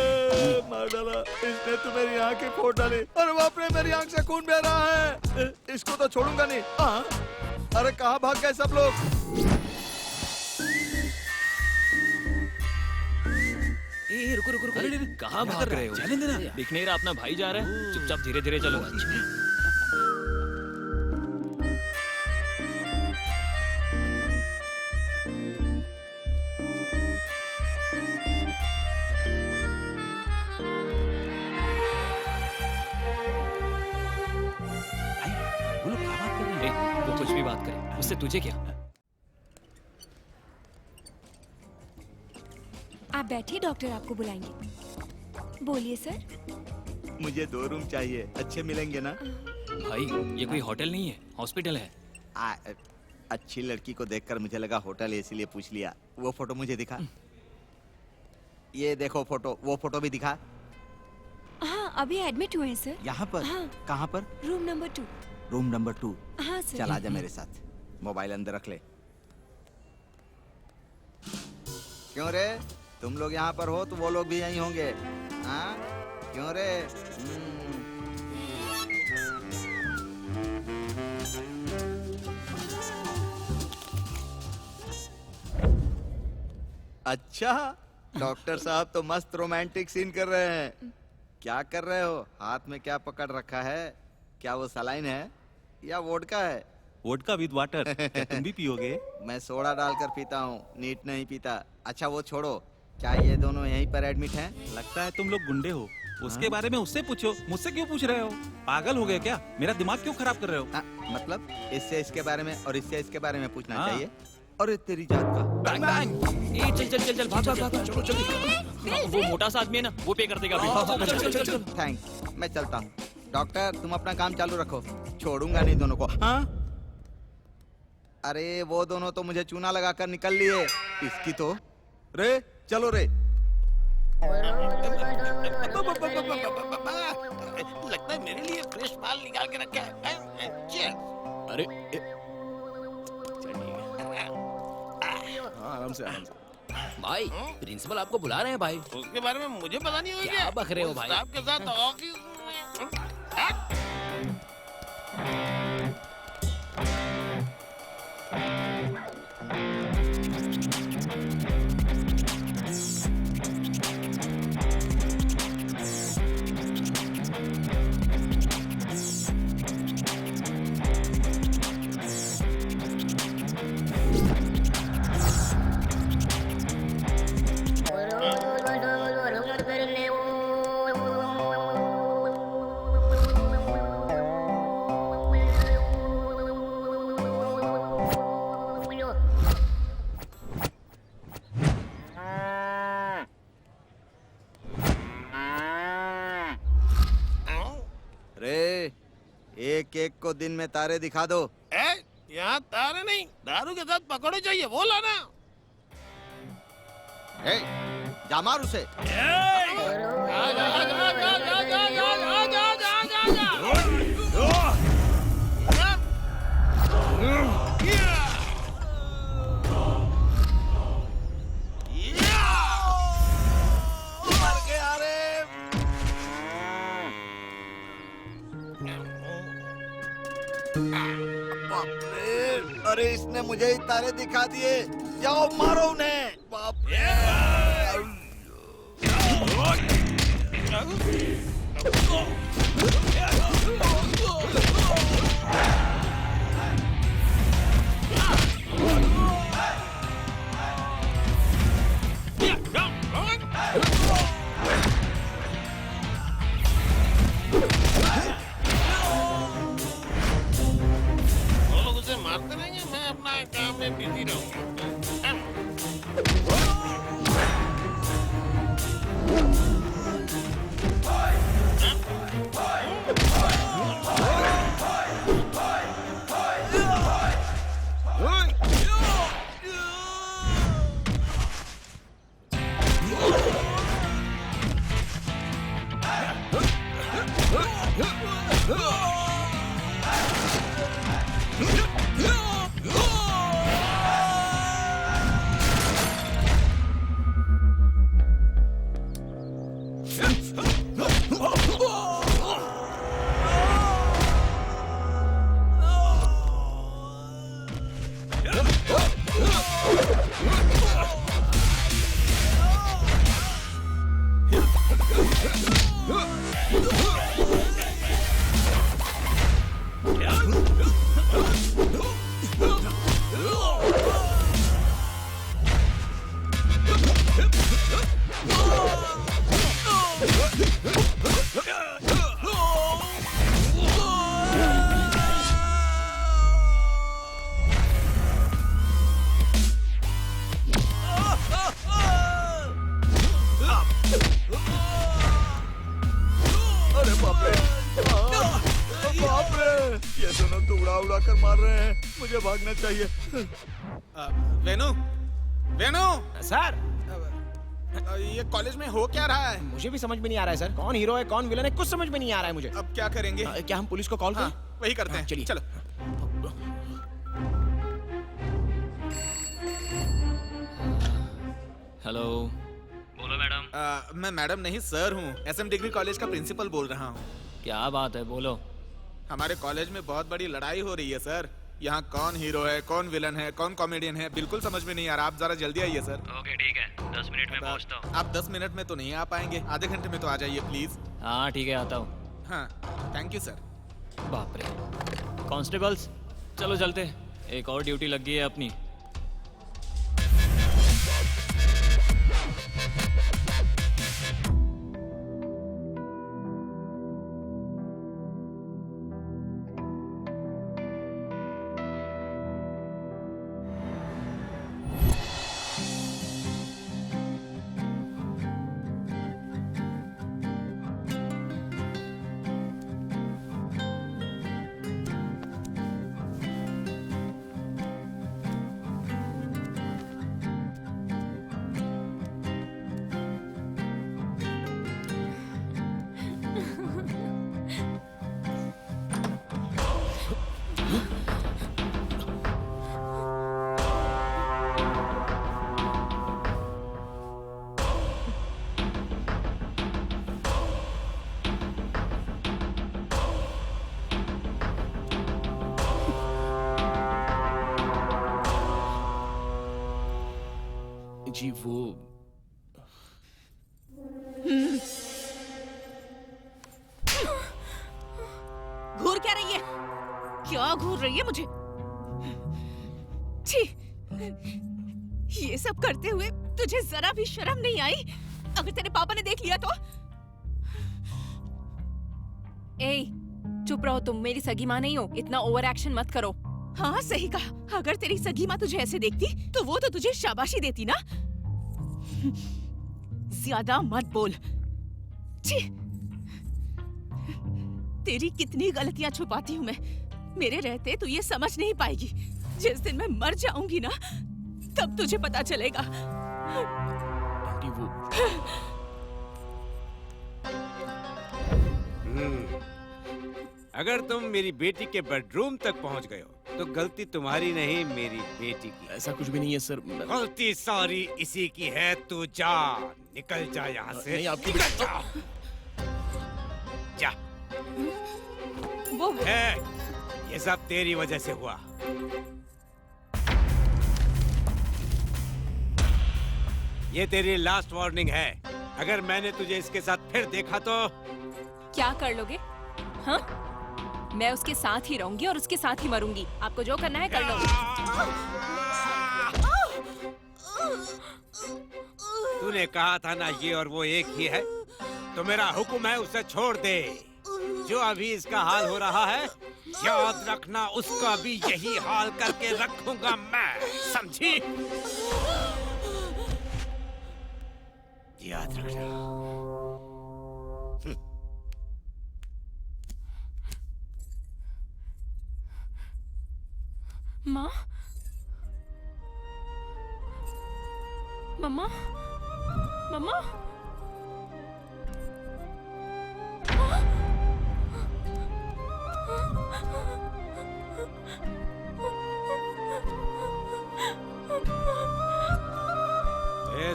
मार डाला इसने तो मेरी आंख की फोड़ डाली। अरे बाप रे, मेरी आंख से खून बह रहा है। इसको तो छोड़ूंगा नहीं। अरे कहाँ भाग गए सब लोग? ए रुको रुको रुको, कहाँ भाग रहे हो? जाने देना। दिख नहीं रहा अपना भाई जा रहा है, चुपचाप धीरे धीरे चलो। वो लोग क्या बात कर रहे हैं? ए, वो कुछ भी बात करे, उससे तुझे क्या? आप बैठिए, डॉक्टर आपको बुलाएंगे। बोलिए सर। मुझे 2 रूम चाहिए, अच्छे मिलेंगे ना? भाई ये कोई होटल नहीं है, हॉस्पिटल है। अच्छी लड़की को देखकर मुझे लगा होटल है, इसीलिए पूछ लिया। वो फोटो मुझे दिखा। ये देखो फोटो, वो फोटो भी दिखा। हाँ, अभी एडमिट हुए हैं सर। यहाँ पर? हाँ। कहाँ पर? Room number 2। Room number 2। हाँ सर। चल आजा मेरे साथ, मोबाइल अंदर रख ले। क्यों रे, तुम लोग यहाँ पर हो तो वो लोग भी यहीं होंगे। हाँ क्यों रे? अच्छा, डॉक्टर साहब तो मस्त रोमांटिक सीन कर रहे हैं। क्या कर रहे हो? हाथ में क्या पकड़ रखा है? क्या वो सलाइन है या वोडका है? Vodka with water. क्या तुम भी पियोगे? मैं सोडा डालकर पीता हूँ, नीट नहीं पीता। अच्छा वो छोड़ो, क्या ये दोनों यहीं पर एडमिट हैं? लगता है तुम लोग गुंडे हो। उसके बारे में उससे पूछो, मुझसे क्यों पूछ रहे हो? पागल हो गए क्या? मेरा दिमाग क्यों खराब कर रहे हो? मतलब इससे इसके बारे में और इससे इसके बारे में पूछना चाहिए? अरे तेरी जात का। Bang bang. ए चल चल चल चल भाग भाग भाग चलो चलो। वो मोटा सा आदमी है ना, वो पे कर देगा अभी। चल चल चल चल। थैंक्स, मैं चलता हूँ। डॉक्टर तुम अपना काम चालू रखो, छोड़ूंगा नहीं दोनों को। हाँ अरे वो दोनों तो मुझे चूना लगाकर निकल लिए। इसकी तो रे चलो रे। लगता है मेरे लिए फ्रेश माल निकाल के रखा है। अरे आराम से आराम से। भाई प्रिंसिपल आपको बुला रहे हैं भाई। उसके बारे में मुझे पता नहीं होगा। क्या बक रहे हो भाई? आपके साथ ऑफिस में एक एक को दिन में तारे दिखा दो। यहाँ तारे नहीं, दारू के साथ पकौड़े चाहिए, वो लाना। जा मार उसे। अरे इसने मुझे ही तारे दिखा दिए। जाओ मारो उन्हें। बाप रे। मारते रहेंगे, मैं अपना काम में बिजी रहूंगा। आकर मार रहे हैं। मुझे भागना चाहिए। वेनु, वेनु, सर ये कॉलेज में हो क्या रहा है? मुझे भी समझ में नहीं आ रहा है सर, कौन हीरो है कौन विलन है कुछ समझ में नहीं आ रहा है मुझे। अब क्या करेंगे? क्या हम पुलिस को कॉल करें? वही करते हैं। चलिए चलो। हेलो, बोलो मैडम। मैं मैडम नहीं सर हूँ। SM डिग्री कॉलेज का प्रिंसिपल बोल रहा हूँ। क्या बात है, बोलो। हमारे कॉलेज में बहुत बड़ी लड़ाई हो रही है सर। यहाँ कौन हीरो है कौन विलन है कौन कॉमेडियन है बिल्कुल समझ में नहीं आ रहा। आप जरा जल्दी आइए सर। ओके ठीक है, 10 मिनट में पहुंचता हूँ। आप 10 मिनट में तो नहीं आ पाएंगे, आधे घंटे में तो आ जाइए प्लीज। हाँ ठीक है, आता हूँ। हाँ थैंक यू सर। बाप रे, कांस्टेबल्स चलो चलते, एक और ड्यूटी लग गई है अपनी। जी वो घूर क्या रही है? क्या घूर रही है मुझे? छी, ये सब करते हुए तुझे जरा भी शर्म नहीं आई? अगर तेरे पापा ने देख लिया तो? ए, चुप रहो तुम, मेरी सगी माँ नहीं हो, इतना ओवर एक्शन मत करो। हाँ सही कहा, अगर तेरी सगी माँ तुझे ऐसे देखती तो वो तो तुझे शाबाशी देती ना। ज्यादा मत बोल। छी, तेरी कितनी गलतियां छुपाती हूँ मैं। मेरे रहते तू ये समझ नहीं पाएगी। जिस दिन मैं मर जाऊंगी ना तब तुझे पता चलेगा। आंटी वो अगर तुम मेरी बेटी के बेडरूम तक पहुंच गए हो तो गलती तुम्हारी नहीं मेरी बेटी की। ऐसा कुछ भी नहीं है सर। गलती सारी इसी की है। तू जा, निकल जा यहाँ से। नहीं, आपकी निकल जा। जा। वो ये सब तेरी वजह से हुआ। ये तेरी लास्ट वार्निंग है। अगर मैंने तुझे इसके साथ फिर देखा तो क्या कर लोगे? हाँ? मैं उसके साथ ही रहूंगी और उसके साथ ही मरूंगी। आपको जो करना है कर लो। तूने कहा था ना ये और वो एक ही है, तो मेरा हुक्म है उसे छोड़ दे। जो अभी इसका हाल हो रहा है, याद रखना उसका भी यही हाल करके रखूंगा मैं, समझी? याद रखना। माँ? मम्मा? मम्मा?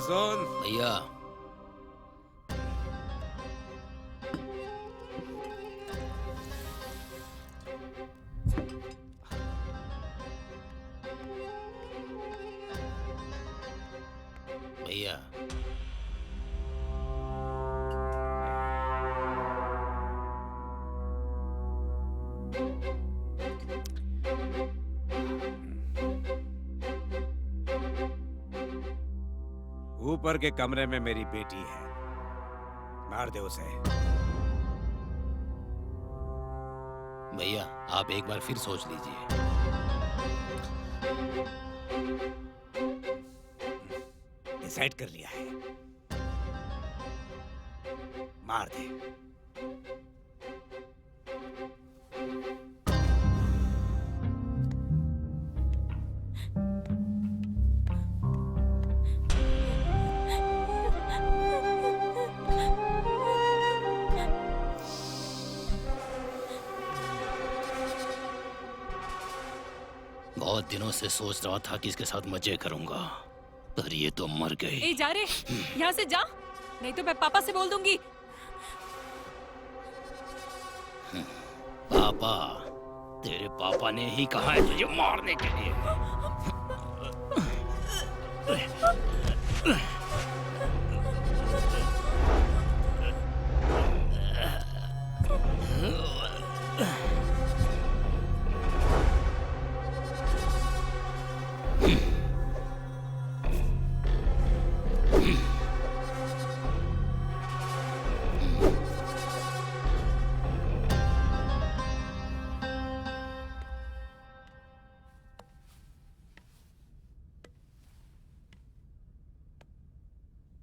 सुन भैया, भैया ऊपर के कमरे में मेरी बेटी है, मार दे उसे। भैया आप एक बार फिर सोच लीजिए। डिसाइड कर लिया है, मार दे। बहुत दिनों से सोच रहा था कि इसके साथ मजे करूंगा, पर ये तो मर गई। ए जा रे, यहाँ से जा, नहीं तो मैं पापा से बोल दूंगी। पापा? तेरे पापा ने ही कहा है तुझे मारने के लिए।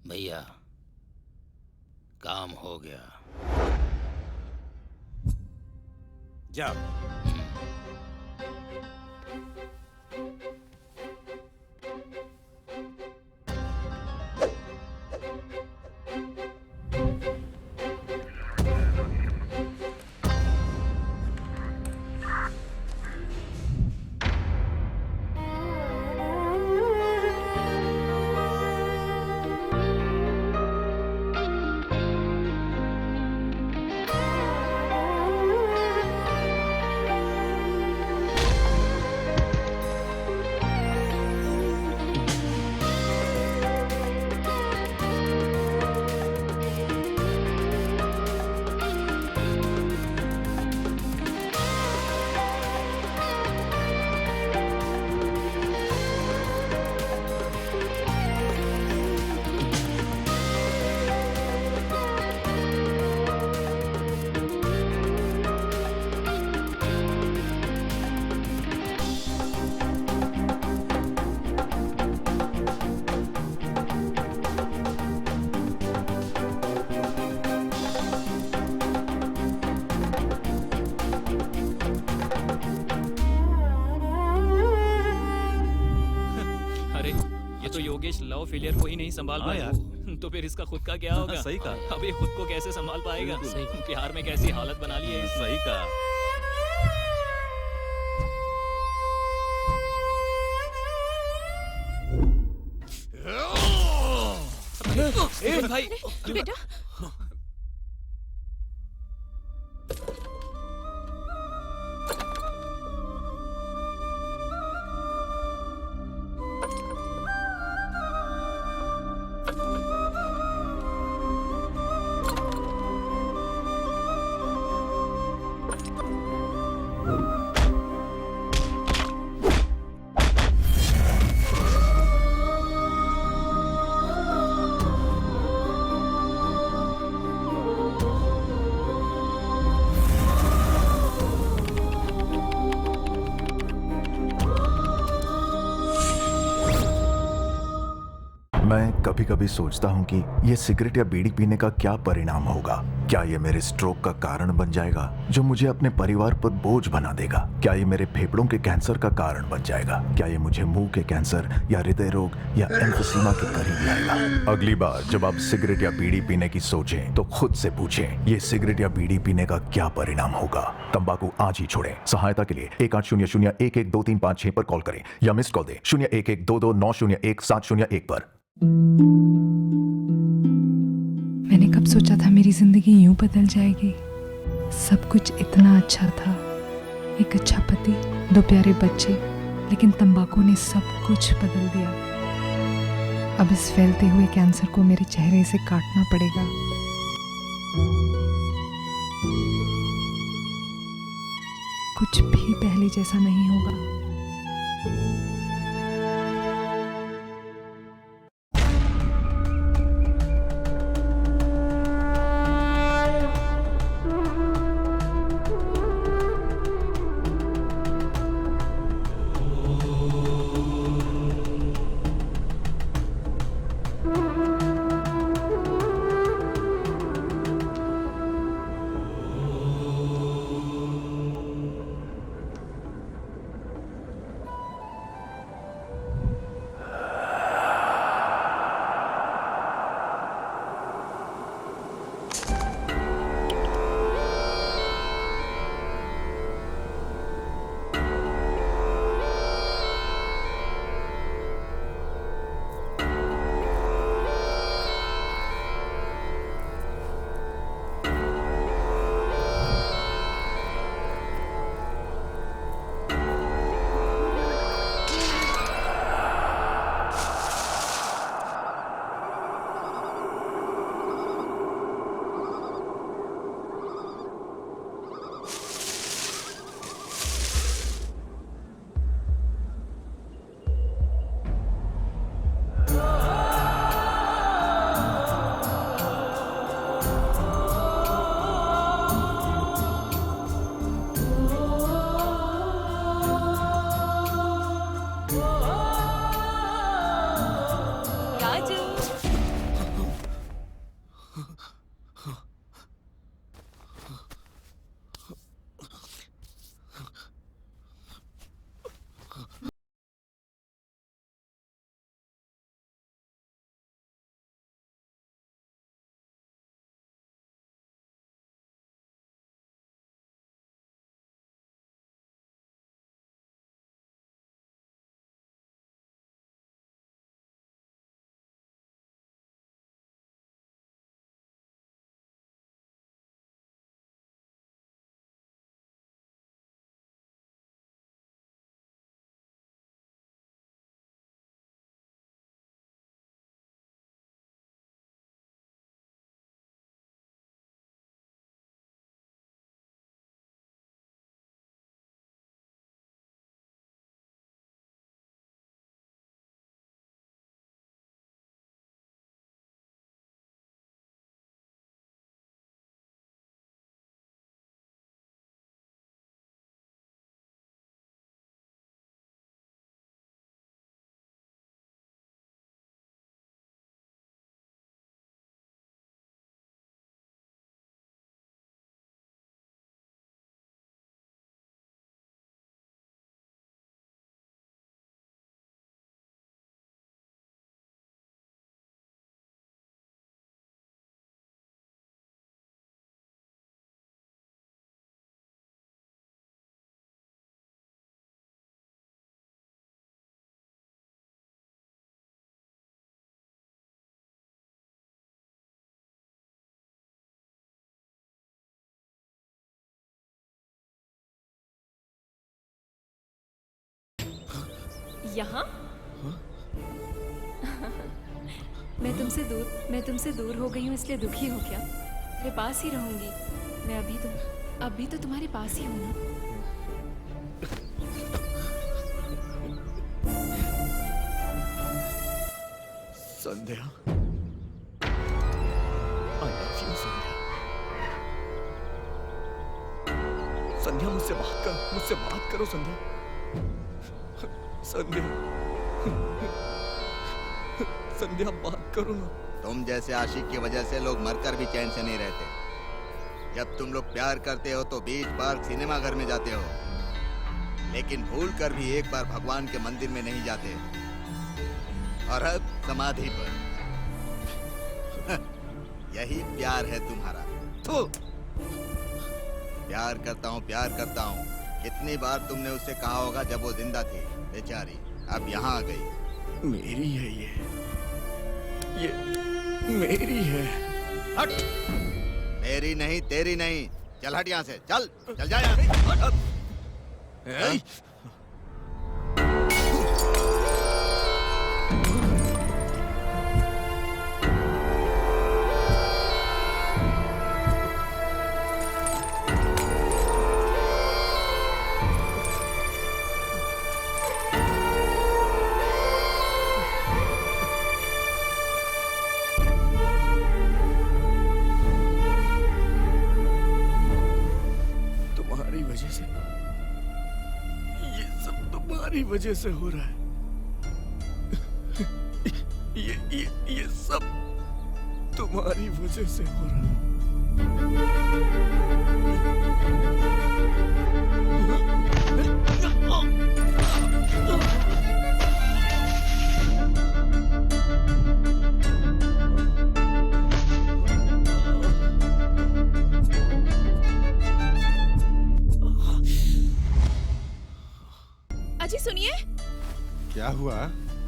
भैया, काम हो गया। जाओ। योगेश लव फेलियर को ही नहीं संभाल पाया यार, तो फिर इसका खुद का क्या होगा? सही कहा। अब ये खुद को कैसे संभाल पाएगा? प्यार में कैसी हालत बना ली है। सही कहा। भाई बेटा, मैं कभी कभी सोचता हूँ कि ये सिगरेट या बीड़ी पीने का क्या परिणाम होगा। क्या ये मेरे स्ट्रोक का कारण बन जाएगा जो मुझे अपने परिवार पर बोझ बना देगा? क्या ये मेरे फेफड़ों के कैंसर का कारण बन जाएगा? क्या ये मुझे मुंह के कैंसर या हृदय रोग या एम्फीसीमा के करीब लाएगा? अगली बार जब आप सिगरेट या बीड़ी पीने की सोचें तो खुद से पूछें, ये सिगरेट या बीड़ी पीने का क्या परिणाम होगा? तंबाकू आज ही छोड़ें। सहायता के लिए 1800-112356 पर कॉल करें या मिस कॉल दें 01122901-701 पर। मैंने कब सोचा था मेरी जिंदगी यूं बदल जाएगी। सब कुछ इतना अच्छा था, एक अच्छा पति, 2 प्यारे बच्चे, लेकिन तंबाकू ने सब कुछ बदल दिया। अब इस फैलते हुए कैंसर को मेरे चेहरे से काटना पड़ेगा। कुछ भी पहले जैसा नहीं होगा। यहाँ? मैं तुमसे दूर हो गई हूँ इसलिए दुखी हो क्या? मेरे पास ही रहूंगी। मैं अभी तो तुम्हारे पास ही हूँ ना। संध्या, I love you, संध्या। संध्या मुझसे बात करो संध्या। संध्या बात करो ना। तुम जैसे आशिक की वजह से लोग मरकर भी चैन से नहीं रहते। जब तुम लोग प्यार करते हो तो बीच पार्क सिनेमा घर में जाते हो, लेकिन भूल कर भी एक बार भगवान के मंदिर में नहीं जाते, और अब समाधि पर। यही प्यार है तुम्हारा। तो प्यार करता हूँ कितनी बार तुमने उससे कहा होगा जब वो जिंदा थी, बेचारी अब यहाँ आ गई। मेरी है ये मेरी है। हट। मेरी नहीं, तेरी नहीं। चल हट यहाँ से, चल जा यहाँ से। तुम्हारी वजह से हो रहा है। ये सब तुम्हारी वजह से हो रहा है। अजी सुनिए। क्या हुआ?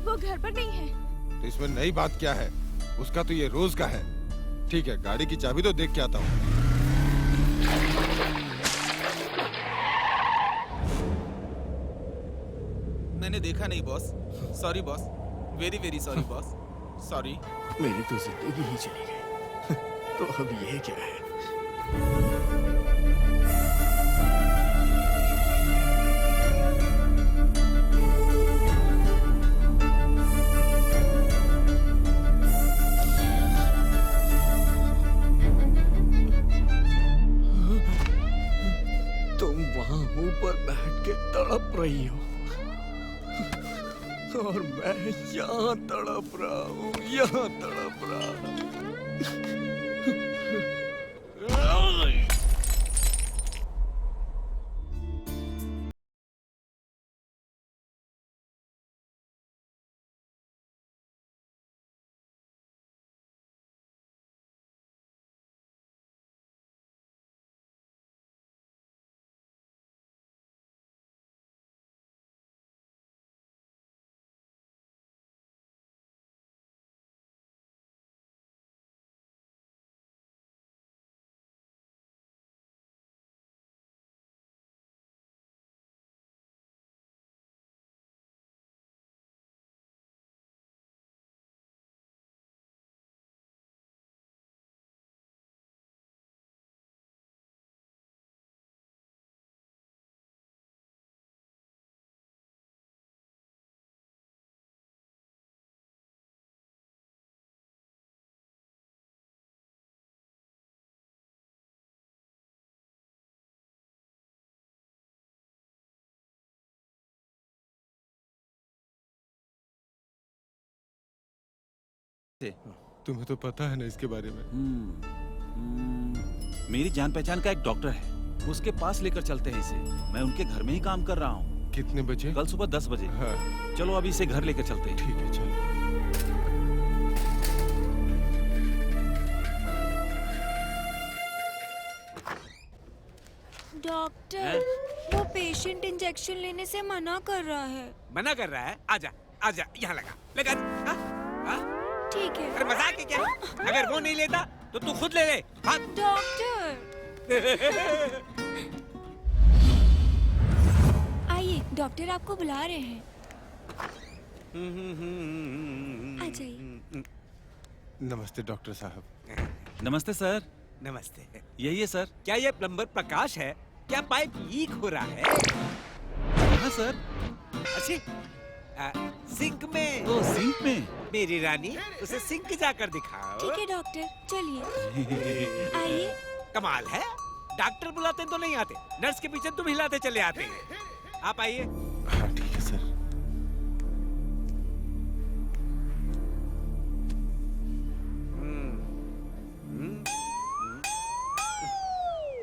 वो घर पर नहीं है। तो इसमें नई बात क्या है? उसका तो ये रोज का है। ठीक है, गाड़ी की चाबी तो देख के आता हूँ। मैंने देखा नहीं boss. Sorry boss, very very sorry boss. Sorry. मेरी तो जिंदगी ही चली गई। तो अब ये क्या है? ऊपर बैठ के तड़प रही हो और मैं यहाँ तड़प रहा हूँ, यहाँ तड़प रहा हूँ। तुम्हें तो पता है ना इसके बारे में। मेरी जान पहचान का एक डॉक्टर है, उसके पास लेकर चलते हैं इसे। मैं उनके घर में ही काम कर रहा हूँ। कितने बजे? कल सुबह 10 बजे। हाँ। चलो अभी इसे घर लेकर चलते हैं। ठीक है चलो। डॉक्टर, वो पेशेंट इंजेक्शन लेने से मना कर रहा है। मना कर रहा है? आजा आजा, यहाँ लगा लगा। ठीक है। अरे मजाक है क्या? अगर वो नहीं लेता तो तू खुद ले ले। डॉक्टर आइए, डॉक्टर आपको बुला रहे हैं। आ जाइए। नमस्ते डॉक्टर साहब। नमस्ते सर। नमस्ते। यही है सर। क्या ये प्लम्बर प्रकाश है? क्या पाइप लीक हो रहा है? हाँ सर। अच्छा, सिंक में। ओ सिंक में। मेरी रानी, उसे सिंक जाकर दिखाओ। ठीक है डॉक्टर, चलिए आइए। कमाल है, डॉक्टर बुलाते तो नहीं आते, नर्स के पीछे तुम हिलाते चले आते हैं। आप आइए। हाँ ठीक है सर।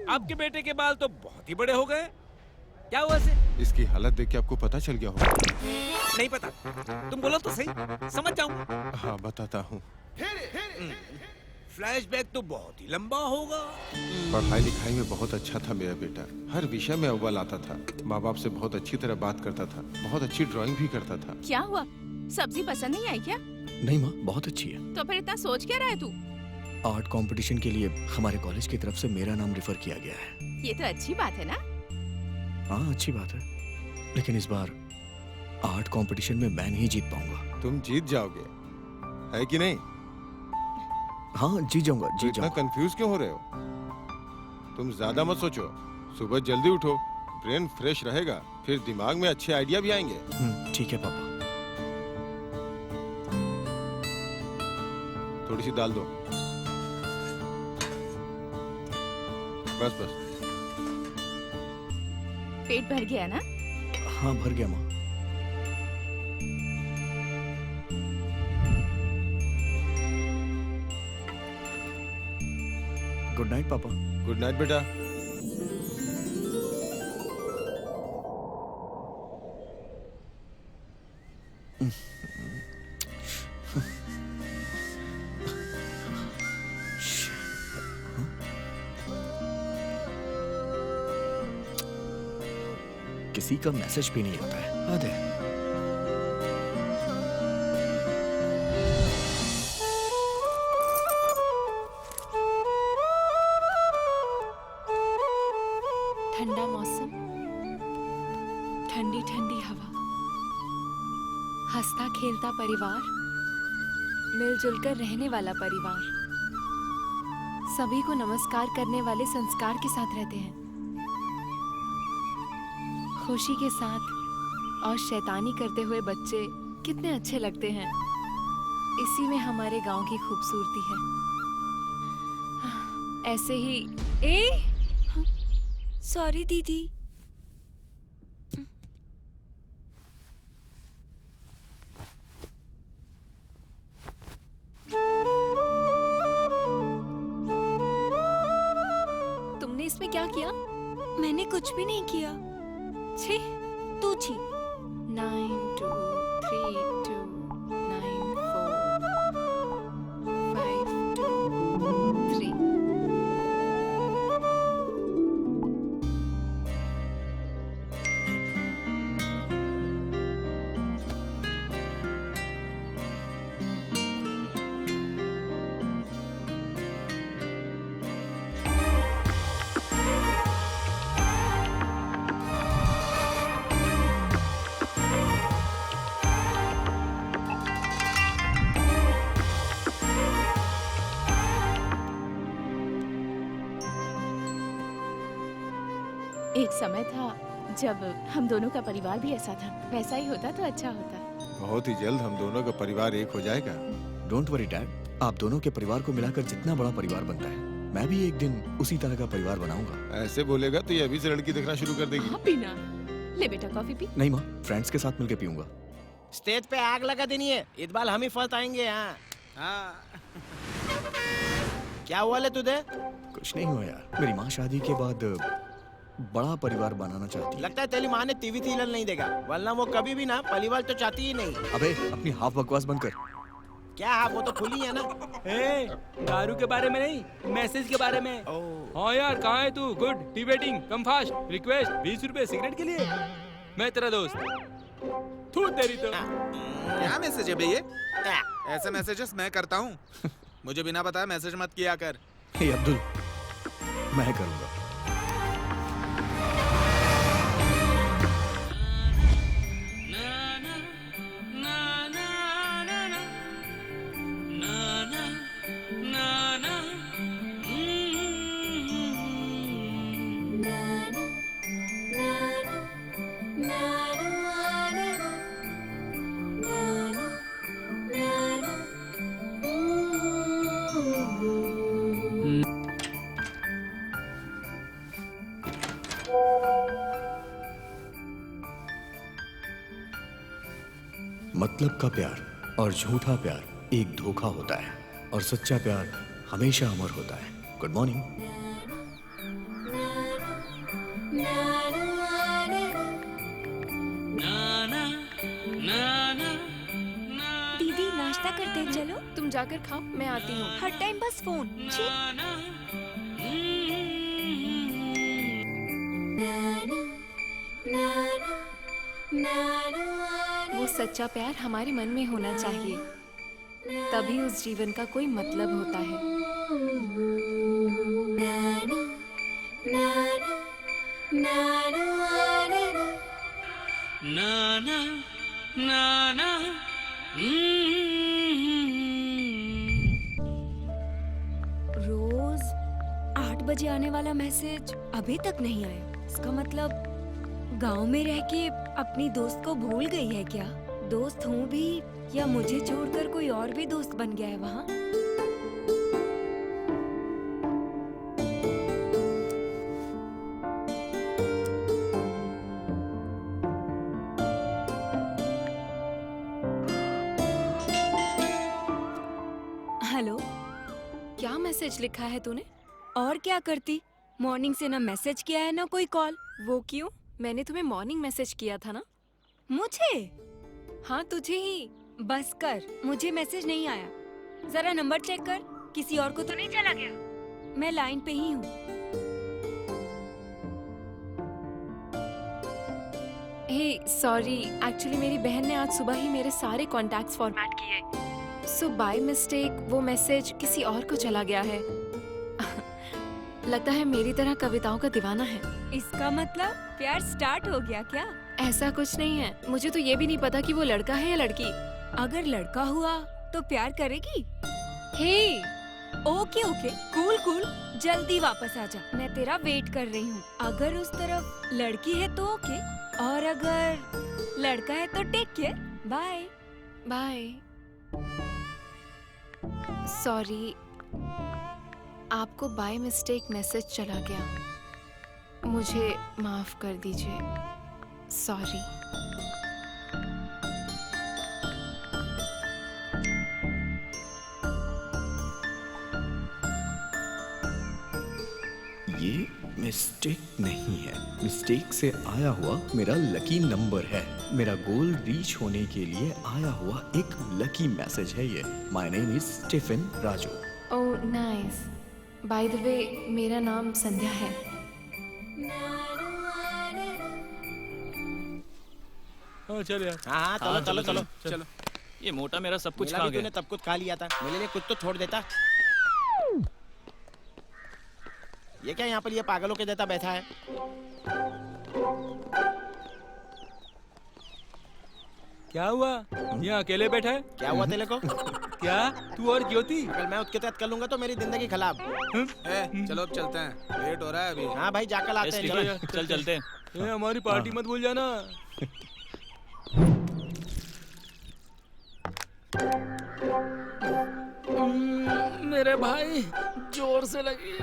आपके बेटे के बाल तो बहुत ही बड़े हो गए, क्या हुआ इसे? इसकी हालत देख के आपको पता चल गया होगा। नहीं पता, तुम बोलो तो सही, समझ जाऊंगा। हाँ बताता हूँ। फ्लैशबैक तो बहुत ही लंबा होगा। पढ़ाई लिखाई में बहुत अच्छा था मेरा बेटा, हर विषय में अव्वल आता था, माँ बाप से बहुत अच्छी तरह बात करता था, बहुत अच्छी ड्राइंग भी करता था। क्या हुआ, सब्जी पसंद नहीं आई क्या? नहीं माँ, बहुत अच्छी है। तो फिर इतना सोच क्या रहा है तू? आर्ट कंपटीशन के लिए हमारे कॉलेज की तरफ से मेरा नाम रेफर किया गया है। ये तो अच्छी बात है ना? हाँ अच्छी बात है, लेकिन इस बार आर्ट कंपटीशन में मैं नहीं जीत पाऊंगा। तुम जीत जाओगे, है कि नहीं? हाँ जीत जाऊंगा, जीत इतना जाऊंगा। कंफ्यूज क्यों हो रहे हो? तुम ज्यादा मत सोचो, सुबह जल्दी उठो, ब्रेन फ्रेश रहेगा, फिर दिमाग में अच्छे आइडिया भी आएंगे। ठीक है पापा। थोड़ी सी दाल दो। बस बस। पेट भर गया ना? हाँ भर गया माँ। गुड नाइट पापा। गुड नाइट बेटा। किसी का मैसेज भी नहीं आता है, हद है। ठंडा मौसम, ठंडी ठंडी हवा, हंसता खेलता परिवार, मिलजुल कर रहने वाला परिवार, सभी को नमस्कार करने वाले संस्कार के साथ रहते हैं। खुशी के साथ और शैतानी करते हुए बच्चे कितने अच्छे लगते हैं। इसी में हमारे गांव की खूबसूरती है। ऐसे ही सॉरी दीदी। तुमने इसमें क्या किया? मैंने कुछ भी नहीं किया। छी, तू छी। 9 2 3 2 9 4 5 2 3। एक समय था जब हम दोनों का परिवार भी ऐसा था, वैसा ही होता तो अच्छा होता। बहुत ही जल्द हम दोनों का परिवार एक हो जाएगा। डोंट वरी डैड, आप दोनों के परिवार को मिलाकर जितना बड़ा परिवार बनता है, मैं भी एक दिन उसी तरह का परिवार बनाऊंगा। ऐसे बोलेगा तो ये अभी से लड़की देखना शुरू कर देगी। हाँ पीना। ले बेटा कॉफी पी। नहीं माँ, फ्रेंड्स के साथ मिलकर पीऊंगा। स्टेज पे आग लगा देनी है, इस बार हम ही फर्स्ट आएंगे। हाँ क्या हुआ ले तुझे? कुछ नहीं हुआ यार, मेरी माँ शादी के बाद बड़ा परिवार बनाना चाहती है। लगता है तेरी माँ ने टीवी सीरियल नहीं देखा, वरना वो कभी भी ना परिवार तो चाहती ही नहीं। अबे अपनी हाफ बकवास बंद कर। क्या वो तो खुली है ना। दारू के बारे में नहीं, मैसेज के बारे में। हाँ यार कहाँ है तू? Good T waiting, come fast, request 20 रुपए सिगरेट के लिए। मैं तेरा दोस्त। तू तेरी तो। क्या मैसेज है बे ये? ऐसे मैसेजेस मैं करता हूँ। मुझे बिना बताए मैसेज मत किया कर। हे अब्दुल, मैं करूँगा। मतलब का प्यार और झूठा प्यार एक धोखा होता है और सच्चा प्यार हमेशा अमर होता है। Good morning. दीदी नाश्ता करते हैं, चलो। तुम जाकर खाओ, मैं आती हूँ। हर टाइम बस फोन। छी। वो सच्चा प्यार हमारे मन में होना चाहिए, तभी उस जीवन का कोई मतलब होता है। रोज 8 बजे आने वाला मैसेज अभी तक नहीं आया। इसका मतलब गांव में रह के अपनी दोस्त को भूल गई है क्या? दोस्त हूँ भी या मुझे छोड़कर कोई और भी दोस्त बन गया है वहाँ? हेलो, क्या मैसेज लिखा है तूने? और क्या करती? मॉर्निंग से ना मैसेज किया है ना कोई कॉल। वो क्यों? मैंने तुम्हें मॉर्निंग मैसेज किया था ना। मुझे? हाँ, तुझे ही। बस कर, मुझे मैसेज नहीं आया। जरा नंबर चेक कर, किसी और को तो नहीं चला गया? मैं लाइन पे ही हूँ। हे सॉरी, एक्चुअली मेरी बहन ने आज सुबह ही मेरे सारे कॉन्टैक्ट्स फॉर्मेट किए, सो बाय मिस्टेक वो मैसेज किसी और को चला गया है। लगता है मेरी तरह कविताओं का दीवाना है। इसका मतलब प्यार स्टार्ट हो गया क्या? ऐसा कुछ नहीं है, मुझे तो ये भी नहीं पता कि वो लड़का है या लड़की। अगर लड़का हुआ तो प्यार करेगी? हे ओके ओके, कूल कूल, जल्दी वापस आ जा, मैं तेरा वेट कर रही हूँ। अगर उस तरफ लड़की है तो ओके, और अगर लड़का है तो take care, bye bye. Sorry, आपको बाय मिस्टेक मैसेज चला गया, मुझे माफ कर दीजिए। सॉरी। ये मिस्टेक नहीं है, मिस्टेक से आया हुआ मेरा लकी नंबर है। मेरा गोल रीच होने के लिए आया हुआ एक लकी मैसेज है ये। My name is Stephen Raju. Oh nice. By the way, मेरा नाम संध्या है। चल यार। हाँ चलो चलो चलो चलो। ये मोटा मेरा सब कुछ मेरा खा भी गया। तूने तब कुछ खा लिया था, मेरे लिए कुछ तो छोड़ देता। ये क्या यहाँ पर ये पागलों के जैसा बैठा है? क्या हुआ? यहाँ अकेले बैठा है? क्या हुआ तेरे को? क्या तू और ज्योति? अगर मैं उसके साथ कर लूंगा तो मेरी जिंदगी खराब। चलो अब चलते हैं, लेट हो रहा है अभी। हाँ भाई जाकर आते हैं। चलो चल चलते हैं। हमारी पार्टी मत भूल जाना। मेरे भाई जोर से लगी।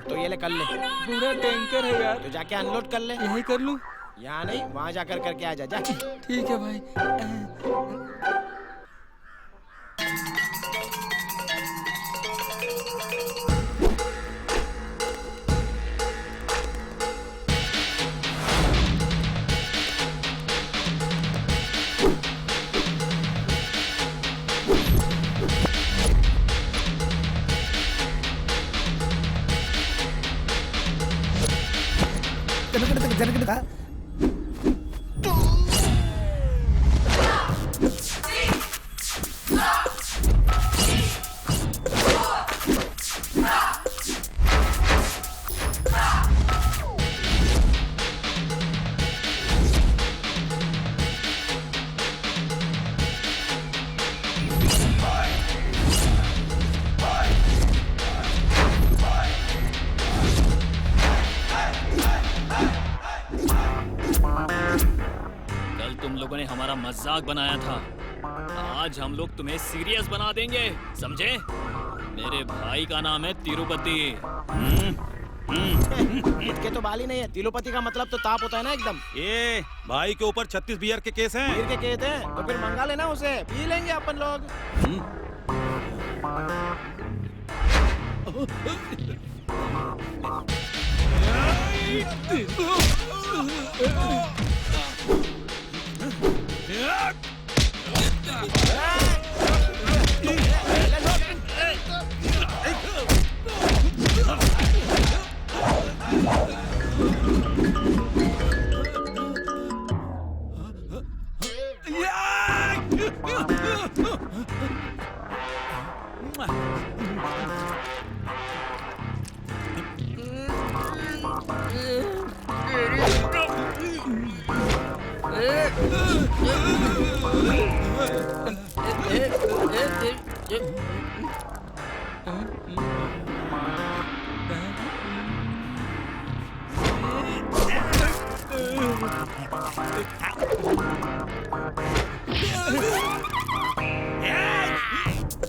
तो ये ले कर ले। पूरा टैंकर है यार। तो जाके अनलोड कर ले। यही कर लूं? यहाँ नहीं, वहाँ जाकर करके आ जा। जा। ठीक है भाई। हमारा मजाक बनाया था, आज हम लोग तुम्हें सीरियस बना देंगे, समझे? मेरे भाई का नाम है तिरुपति। इसके तो बाल ही नहीं है। तिरुपति का मतलब तो ताप होता है ना एकदम। ये भाई के ऊपर 36 बियर के केस हैं। बियर के केस हैं तो फिर मंगा लेना उसे, पी लेंगे अपन लोग।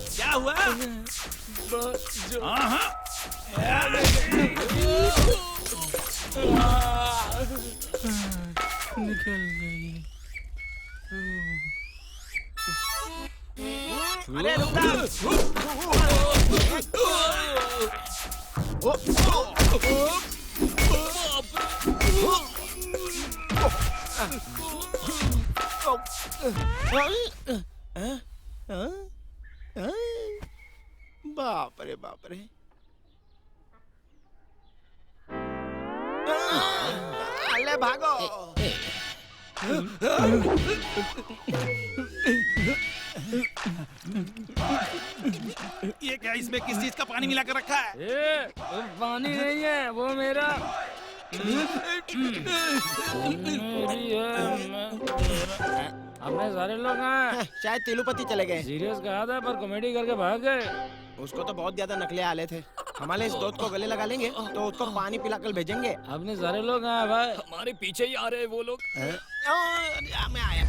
क्या हुआ? निकल गई। अरे बाप रे बाप रे। अरे भागो। ये क्या, इसमें किस चीज का पानी मिला कर रखा है? वो पानी नहीं है, वो मेरा अपने सारे लोग हैं। शायद तिरुपति चले गए। सीरियस कहा था पर कॉमेडी करके भाग गए। उसको तो बहुत ज्यादा नकले आले थे। हमारे इस दोस्त को गले लगा लेंगे तो उसको पानी पिलाकर भेजेंगे। अपने सारे लोग हैं भाई। हमारे पीछे ही आ रहे हैं वो लोग। मैं आया।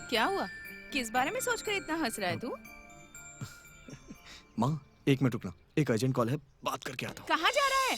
क्या हुआ? किस बारे में सोचकर इतना हंस रहा है तू? माँ, 1 मिनट रुकना, एक अर्जेंट कॉल है, बात करके आता हूँ। कहाँ जा रहा है?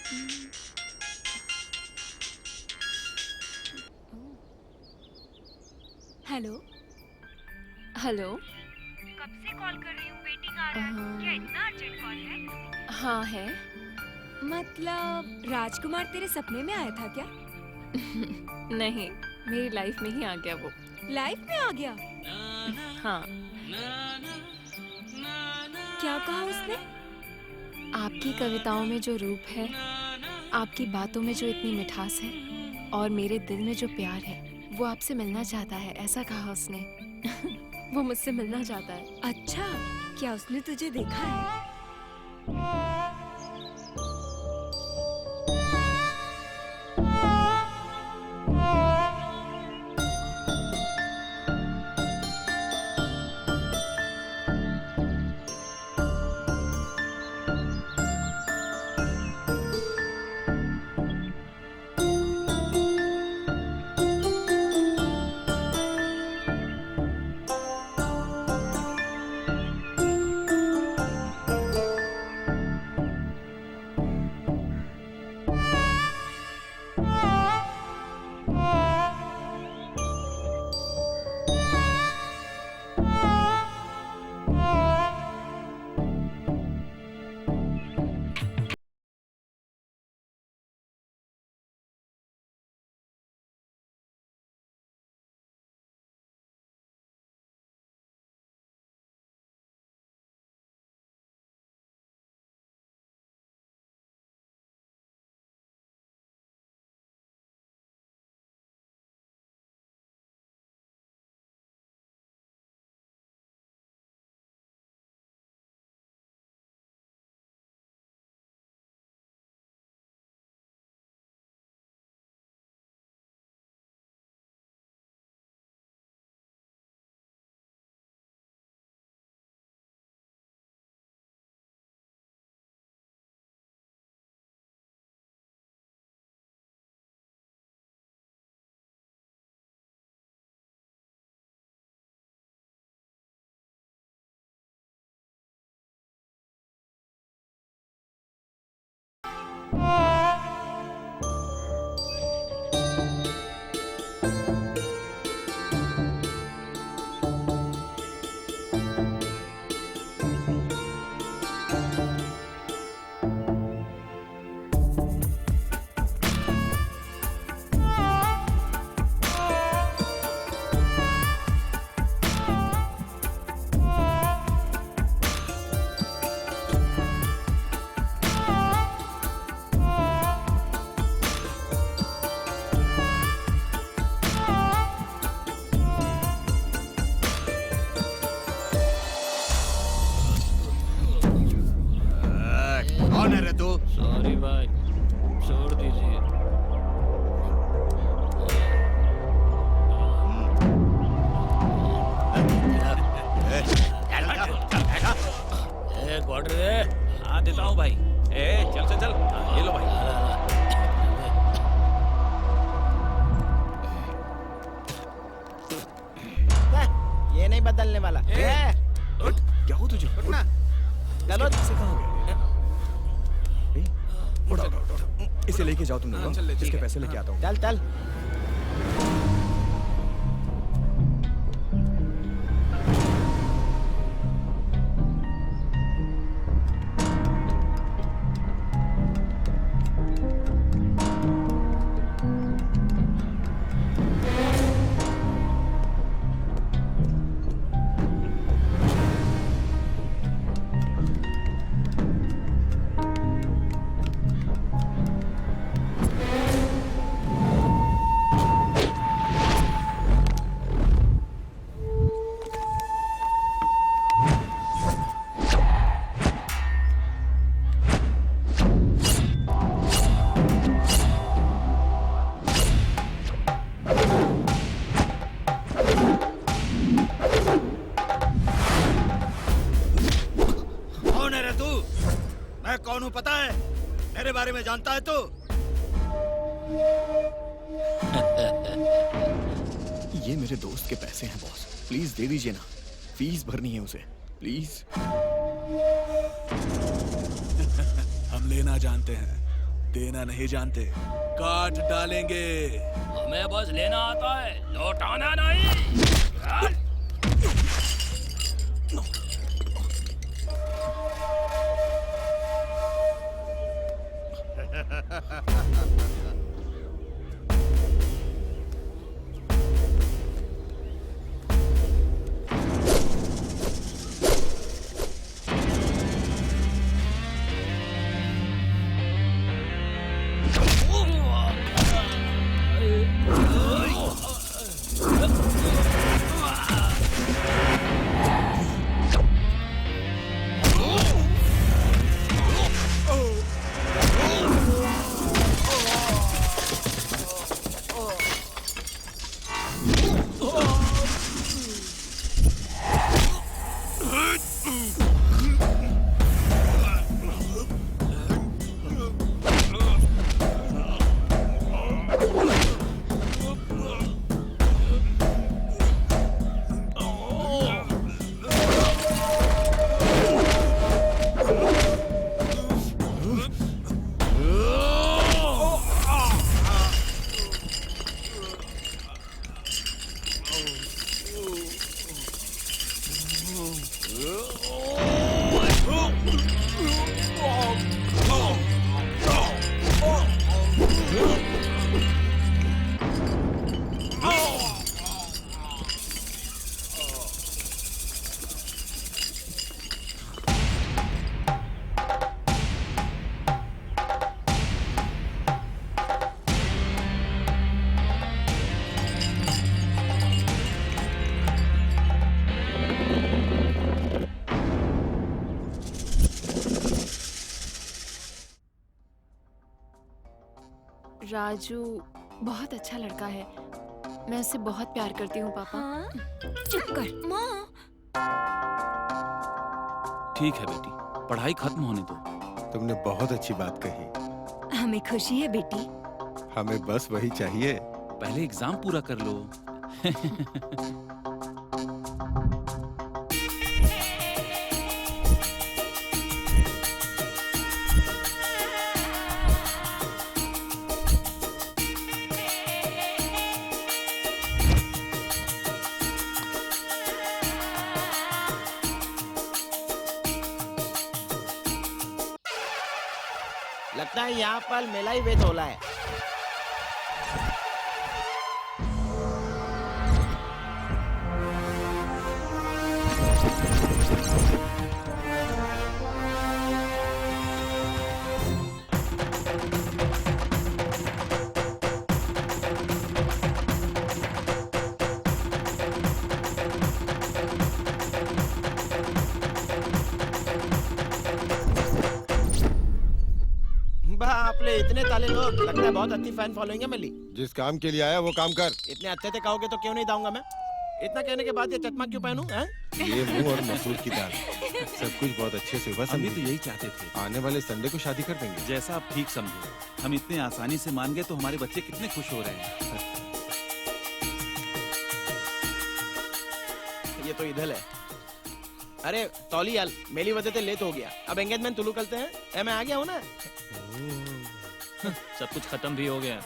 हेलो। हेलो। कब से कॉल कर रही हूँ, वेटिंग आ रहा है। क्या इतना अर्जेंट कॉल है? हाँ है। मतलब राजकुमार तेरे सपने में आया था क्या? नहीं, मेरी लाइफ में ही आ गया वो। लाइफ में आ गया? हाँ। क्या कहा उसने? आपकी कविताओं में जो रूप है, आपकी बातों में जो इतनी मिठास है और मेरे दिल में जो प्यार है, वो आपसे मिलना चाहता है, ऐसा कहा उसने। वो मुझसे मिलना चाहता है। अच्छा, क्या उसने तुझे देखा है? कौन है रे तू? सॉरी भाई, छोड़ दीजिए। क्वार्टर दे। हाँ देता हूँ भाई। चल चल चल, ये लो भाई। ये नहीं बदलने वाला। क्या हो तुझे? उठना। चलो। से कहाँ गया? उठा, उठा, उठा। इसे लेके जाओ तुम लोग। इसके पैसे लेके आता हूँ। चल चल। कौन हूँ पता है? मेरे बारे में जानता है तू? ये मेरे दोस्त के पैसे हैं बॉस, प्लीज दे दीजिए ना, फीस भरनी है उसे, प्लीज। हम लेना जानते हैं, देना नहीं जानते, काट डालेंगे। हमें बस लेना आता है, लौटाना नहीं। राजू बहुत अच्छा लड़का है, मैं उससे बहुत प्यार करती हूँ पापा। चुप कर माँ। ठीक है बेटी, पढ़ाई खत्म होने दो। तुमने बहुत अच्छी बात कही। हमें खुशी है बेटी। हमें बस वही चाहिए। पहले एग्जाम पूरा कर लो। लगता है यहाँ पर मेला ही वेट हो रहा है। आपने इतने ताले लोग, लगता है बहुत अच्छी फैन फॉलोइंग है मेरी। जिस काम के लिए आया वो काम कर। इतने अच्छे से कहोगे तो क्यों नहीं दाऊंगा मैं। इतना कहने के बाद ये चश्मा क्यों पहनूं? ये मुंह और मसूर की दाल, सब कुछ बहुत अच्छे से हुआ। हम भी तो यही चाहते थे। आने वाले संडे को शादी कर देंगे। जैसा आप ठीक समझे। हम इतने आसानी से मान गए तो हमारे बच्चे कितने खुश हो रहे हैं। ये तो इधर है। अरे तौली यार, मेरी वजह से लेट हो गया। अब एंगेजमेंट तुलू करते हैं। मैं आ गया हूँ ना। सब कुछ खत्म भी हो गया।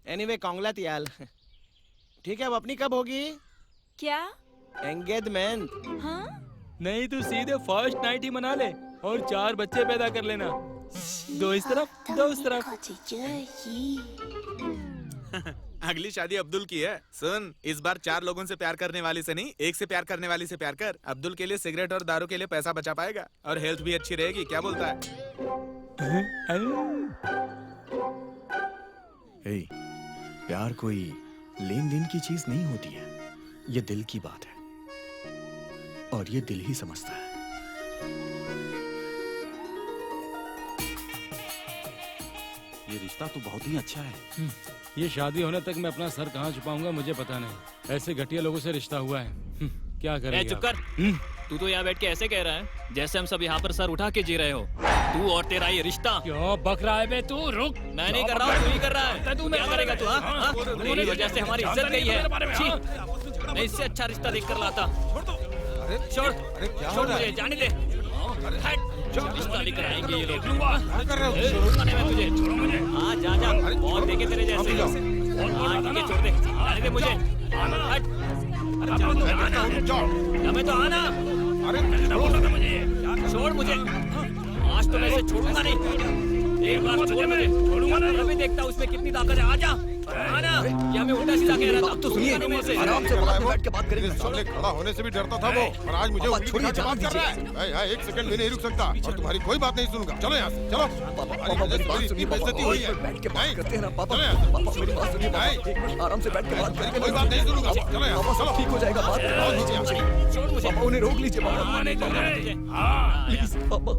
एनीवे कांग्रेट यार। ठीक है, अब अपनी कब होगी? क्या? एंगेजमेंट। हाँ? नहीं तो सीधे फर्स्ट नाइट ही मना ले और 4 बच्चे पैदा कर लेना। 2 इस तरफ 2 उस तरफ। अगली शादी अब्दुल की है। सुन, इस बार 4 लोगों से प्यार करने वाली से नहीं, एक से प्यार करने वाली से प्यार कर। अब्दुल के लिए सिगरेट और दारू के लिए पैसा बचा पाएगा और हेल्थ भी अच्छी रहेगी। क्या बोलता है? प्यार कोई लेन देन की चीज नहीं होती है, ये दिल की बात है और ये दिल ही समझता है। ये रिश्ता तो बहुत ही अच्छा है। ये शादी होने तक मैं अपना सर कहाँ छुपाऊंगा मुझे पता नहीं। ऐसे घटिया लोगों से रिश्ता हुआ है। क्या करेंगे? चुप कर। तू तो यहाँ बैठ के ऐसे कह रहा है जैसे हम सब यहाँ पर सर उठा के जी रहे हो। तू और तेरा ये रिश्ता। क्यों बक रहा है बे तू? रुक। मैं नहीं कर रहा हूँ, तू ही कर रहा है। तू क्या करेगा तू? तेरी वजह से हमारी इज्जत गई है। मैं इससे अच्छा रिश्ता देख कर लाता। छोड़, छोड़ मुझे, जाने दे। रिश्ता लेकर आएंगे ये लोग। क्या कर रहे हो? छोड़ूंगा नहीं मैं तुझे। छोड़ो मुझे। हाँ जा बहुत देखे तेरे जैसे। हाँ ठीक है छोड़ दे। आने दे मुझे। हट। अरे जाओ। मैं तो आना। अरे मुझे। छोड़ मुझे। आज तो मैं इसे छोड़ूंगा नहीं। एक बार छोड़ मुझे। छोड़ूंगा नहीं। अभी देखता हूँ उसमें कितनी ताकत है। आजा आना। ये हमें उल्टा सीधा कह रहा था। तो सुनिए, आराम से बात में बैठ के बात करेंगे। सामने खड़ा होने से भी डरता था वो, और आज मुझे उंगली दिखा के बात कर रहा है। एक सेकंड भी नहीं रुक सकता, और तुम्हारी कोई बात नहीं सुनूंगा। चलो यहाँ से, चलो। इतनी बेइज्जती हुई है। बैठ के बात करते हैं ना पापा। चलो यहाँ से। पापा मेरी बात सुनिए। आराम से बैठ के बात करते हैं। कोई बात नहीं सुनूंगा। चलो यहाँ से, चलो। ठीक हो जाएगा बात। पापा उन्हें रोक लीजिए पापा। प्लीज पापा।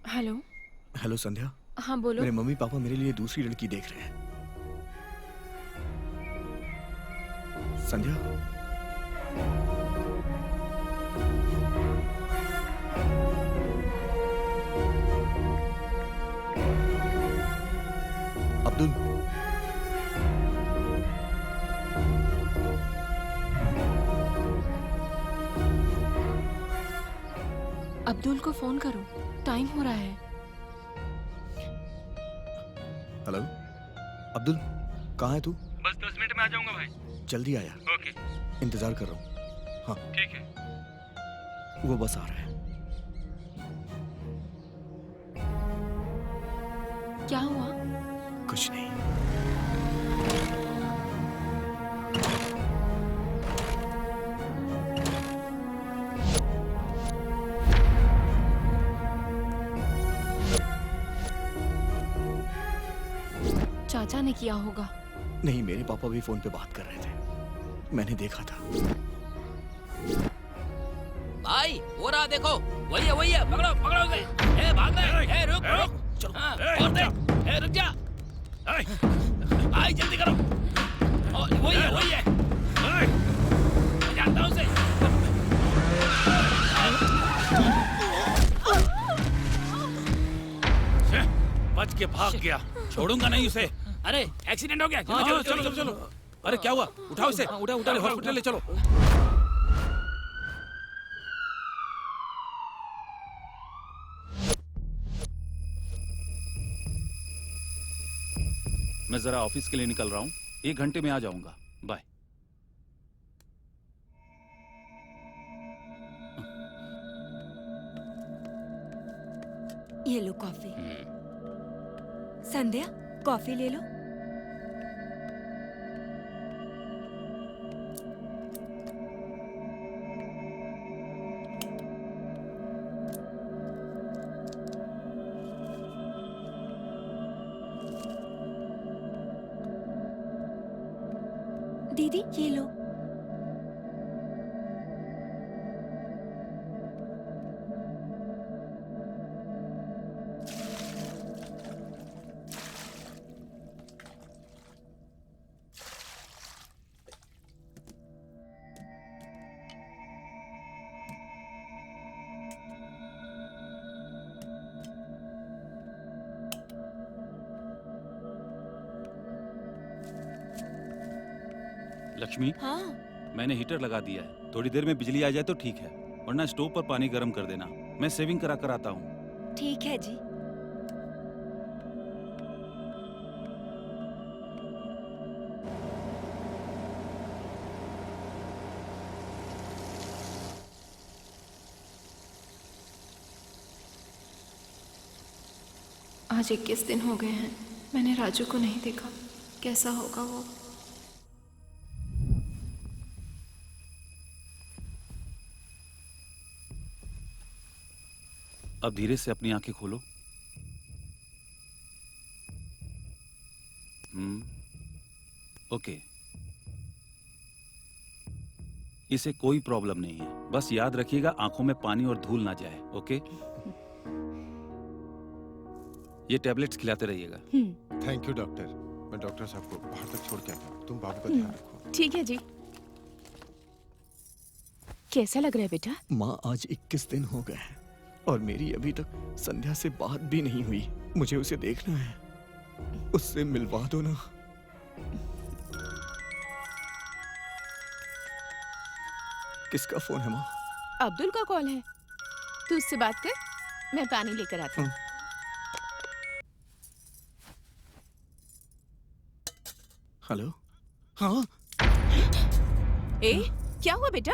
हेलो। हेलो संध्या। हाँ बोलो। मेरे मम्मी पापा मेरे लिए दूसरी लड़की देख रहे हैं। संध्या। अब्दुल। अब्दुल को फोन करो, टाइम हो रहा है। हेलो अब्दुल, कहाँ है तू? बस 10 मिनट में आ जाऊंगा भाई। जल्दी आया। ओके। इंतजार कर रहा हूँ। हाँ ठीक है। वो बस आ रहा है। क्या हुआ? कुछ नहीं। चाचा ने किया होगा। नहीं, मेरे पापा भी फोन पे बात कर रहे थे, मैंने देखा था। भाई वो रहा देखो, वही है पकड़ो पकड़ो उसे। ए भाग रहे, ए रुक रुक, चलो और देख, ए रुक जा, भाई जल्दी करो। वही है मैं जानता हूँ उसे। बच के भाग गया, छोड़ूंगा नहीं उसे। अरे एक्सीडेंट हो गया। चलो चलो चलो चलो। अरे क्या हुआ? उठाओ इसे, उठा ले, हॉस्पिटल ले चलो। मैं जरा ऑफिस के लिए निकल रहा हूँ, 1 घंटे में आ जाऊंगा। बाय। ये लो कॉफी। संध्या, कॉफी ले लो। दीदी ये लो। लक्ष्मी, हाँ मैंने हीटर लगा दिया है, थोड़ी देर में बिजली आ जाए तो ठीक है, वरना स्टोव पर पानी गर्म कर देना। मैं सेविंग करा कर आता हूँ। ठीक है जी। आज 21 दिन हो गए हैं, मैंने राजू को नहीं देखा। कैसा होगा वो? अब धीरे से अपनी आंखें खोलो। ओके, इसे कोई प्रॉब्लम नहीं है, बस याद रखिएगा आंखों में पानी और धूल ना जाए। ओके, ये टैबलेट्स खिलाते रहिएगा। Thank you doctor. मैं डॉक्टर साहब को बाहर तक छोड़ के आता हूँ, तुम बाबू का ध्यान रखो। ठीक है जी। कैसा लग रहा है बेटा? माँ, आज 21 दिन हो गए हैं और मेरी अभी तक संध्या से बात भी नहीं हुई। मुझे उसे देखना है, उससे मिलवा दो ना। किसका फोन है माँ? अब्दुल का कॉल है, तू उससे बात कर, मैं पानी लेकर आती हूँ। हेलो। हाँ। ए, क्या हुआ बेटा?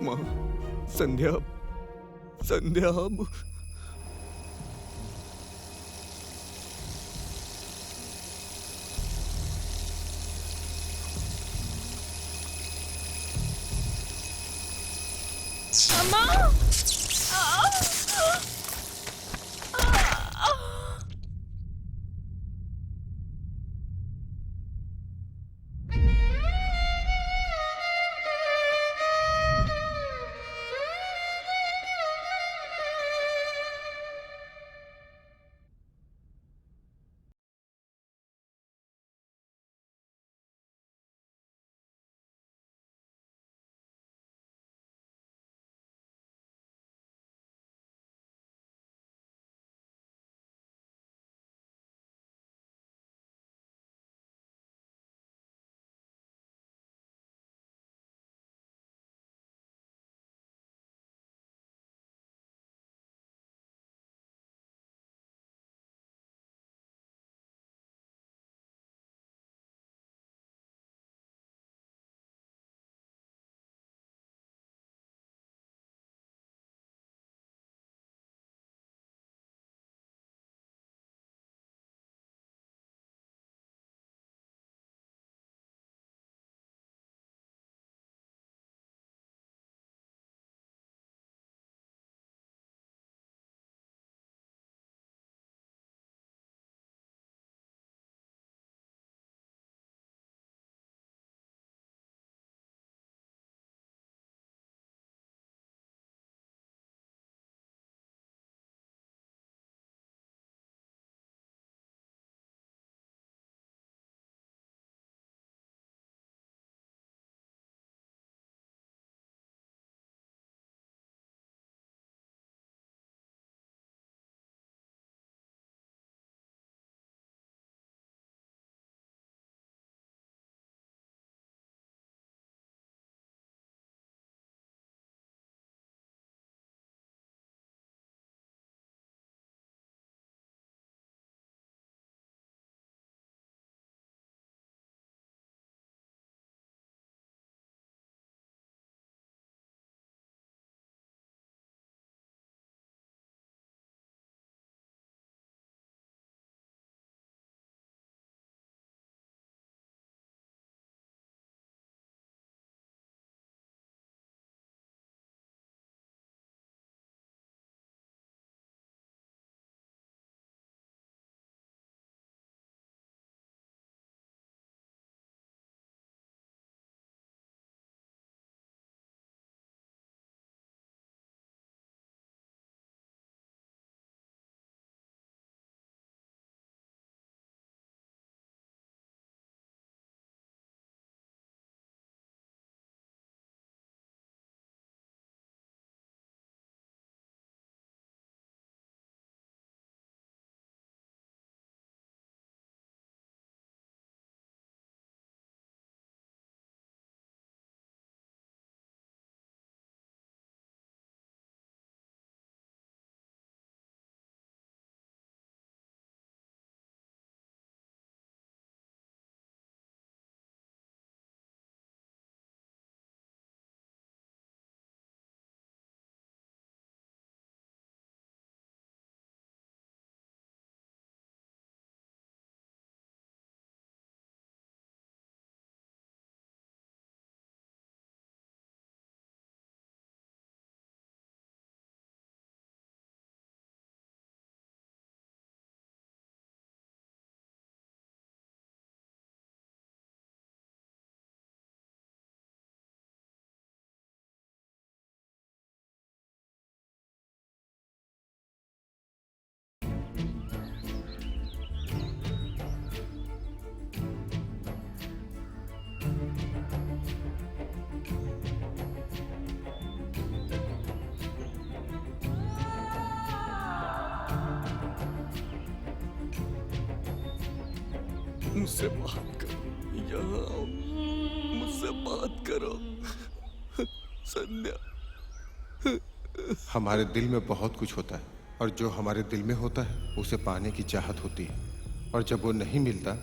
माँ, संध्या, संध्या अब अम्मा! मुझसे बात करो, यहाँ आओ, मुझसे बात करो। संध्या। हमारे दिल में बहुत कुछ होता है और जो हमारे दिल में होता है उसे पाने की चाहत होती है, और जब वो नहीं मिलता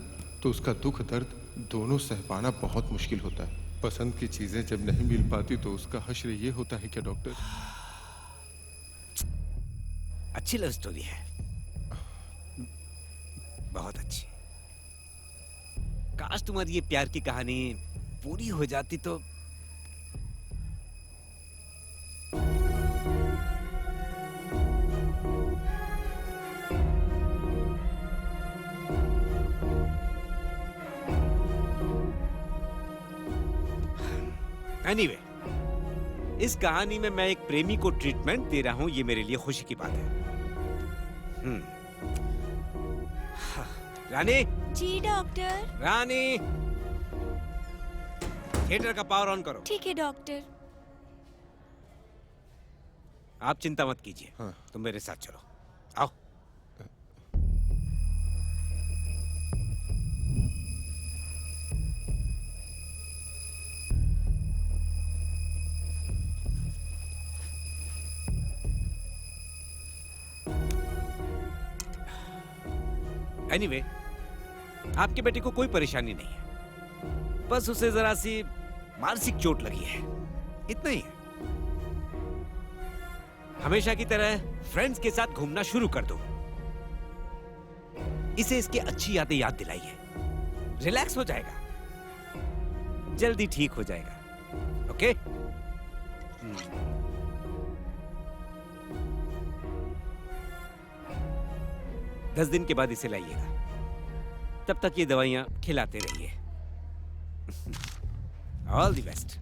तो उसका दुख दर्द दोनों सह पाना बहुत मुश्किल होता है। पसंद की चीजें जब नहीं मिल पाती तो उसका हश्र ये होता है क्या डॉक्टर? अच्छी लव स्टोरी है, बहुत अच्छी। काश तुम्हारी ये प्यार की कहानी पूरी हो जाती तो। एनीवे, इस कहानी में मैं एक प्रेमी को ट्रीटमेंट दे रहा हूं, ये मेरे लिए खुशी की बात है। रानी। जी डॉक्टर। रानी, थिएटर का पावर ऑन करो। ठीक है डॉक्टर। आप चिंता मत कीजिए, तुम मेरे साथ चलो, आओ। एनीवे, आपके बेटे को कोई परेशानी नहीं है, बस उसे जरा सी मानसिक चोट लगी है, इतना ही है। हमेशा की तरह फ्रेंड्स के साथ घूमना शुरू कर दो, इसे इसकी अच्छी यादें याद दिलाइए, रिलैक्स हो जाएगा, जल्दी ठीक हो जाएगा। ओके? 10 दिन के बाद इसे लाइएगा, तब तक ये दवाइयां खिलाते रहिए। All the best.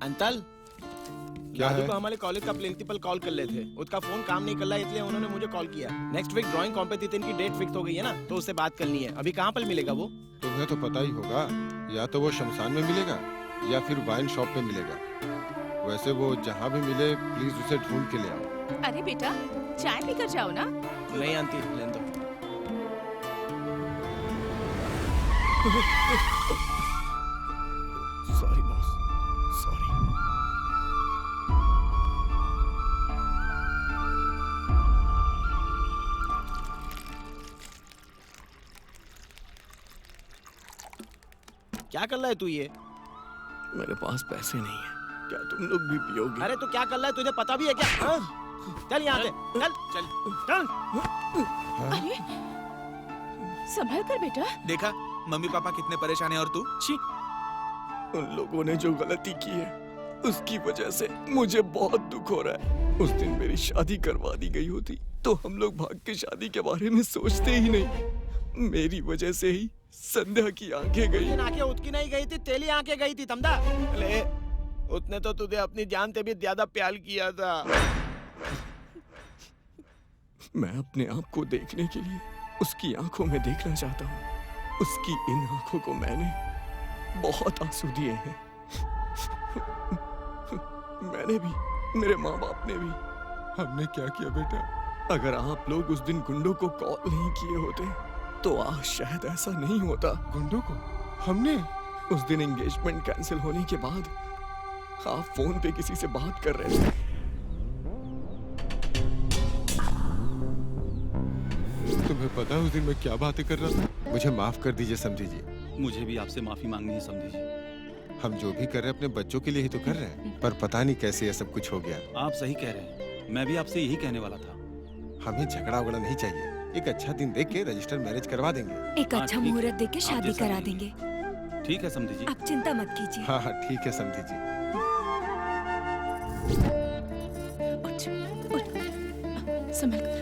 अंतल, क्या दादू है? को हमारे कॉलेज का प्रिंसिपल कॉल कर ले थे, उसका फोन काम नहीं कर रहा है, इसलिए उन्होंने मुझे कॉल किया। नेक्स्ट वीक ड्राइंग कॉम्पिटिशन की डेट फिक्स हो गई है ना, तो उससे बात करनी है। अभी कहाँ पर मिलेगा वो? तुम्हें तो पता ही होगा, या तो वो शमशान में मिलेगा या फिर वाइन शॉप पे मिलेगा। वैसे वो जहाँ भी मिले प्लीज उसे ढूंढ के ले आओ। अरे बेटा, चाय पीकर जाओ ना। नहीं आंटी, लेने दो। Sorry boss, sorry. क्या कर रहा है तू ये? मेरे पास पैसे नहीं है, क्या तुम लोग भी पियोगे? अरे तो क्या कर रहा है, तुझे पता भी है क्या? हाँ? चल यहाँ से, चल चल चल। अरे संभल कर बेटा। देखा मम्मी पापा कितने परेशान हैं और तू? छी। उन लोगों ने जो गलती की है उसकी वजह से मुझे बहुत दुख हो रहा है। उस दिन मेरी शादी करवा दी गई होती तो हम लोग भाग के शादी के बारे में सोचते ही नहीं। मेरी वजह से ही संध्या की आंखें गई। आंखें उसकी नहीं गई थी, तेरी आंखें गई थी, समझा? ले, उसने तो तुझे अपनी जान से भी ज्यादा प्यार किया था। मैं अपने आप को देखने के लिए उसकी आंखों में देखना चाहता हूँ। उसकी इन आंखों को मैंने बहुत आंसू दिए हैं। मैंने भी, मेरे माँ बाप ने भी। हमने क्या किया बेटा? अगर आप लोग उस दिन गुंडों को कॉल नहीं किए होते तो आज शायद ऐसा नहीं होता। गुंडों को? हमने? उस दिन एंगेजमेंट कैंसिल होने के बाद आप फोन पे किसी से बात कर रहे थे। तुम्हें पता है उस दिन मैं क्या बातें कर रहा था? मुझे माफ कर दीजिए समझी जी। मुझे भी आपसे माफी मांगनी है समझी जी। हम जो भी कर रहे हैं अपने बच्चों के लिए ही तो कर रहे हैं, पर पता नहीं कैसे ये सब कुछ हो गया। आप सही कह रहे हैं, मैं भी आपसे यही कहने वाला था। हमें झगड़ा वगड़ा नहीं चाहिए, एक अच्छा दिन देख के रजिस्टर मैरिज करवा देंगे। एक अच्छा मुहूर्त देख के शादी करा देंगे। ठीक है समधी जी। आप चिंता मत कीजिए। हाँ हाँ ठीक है समधी जी। संभल कर।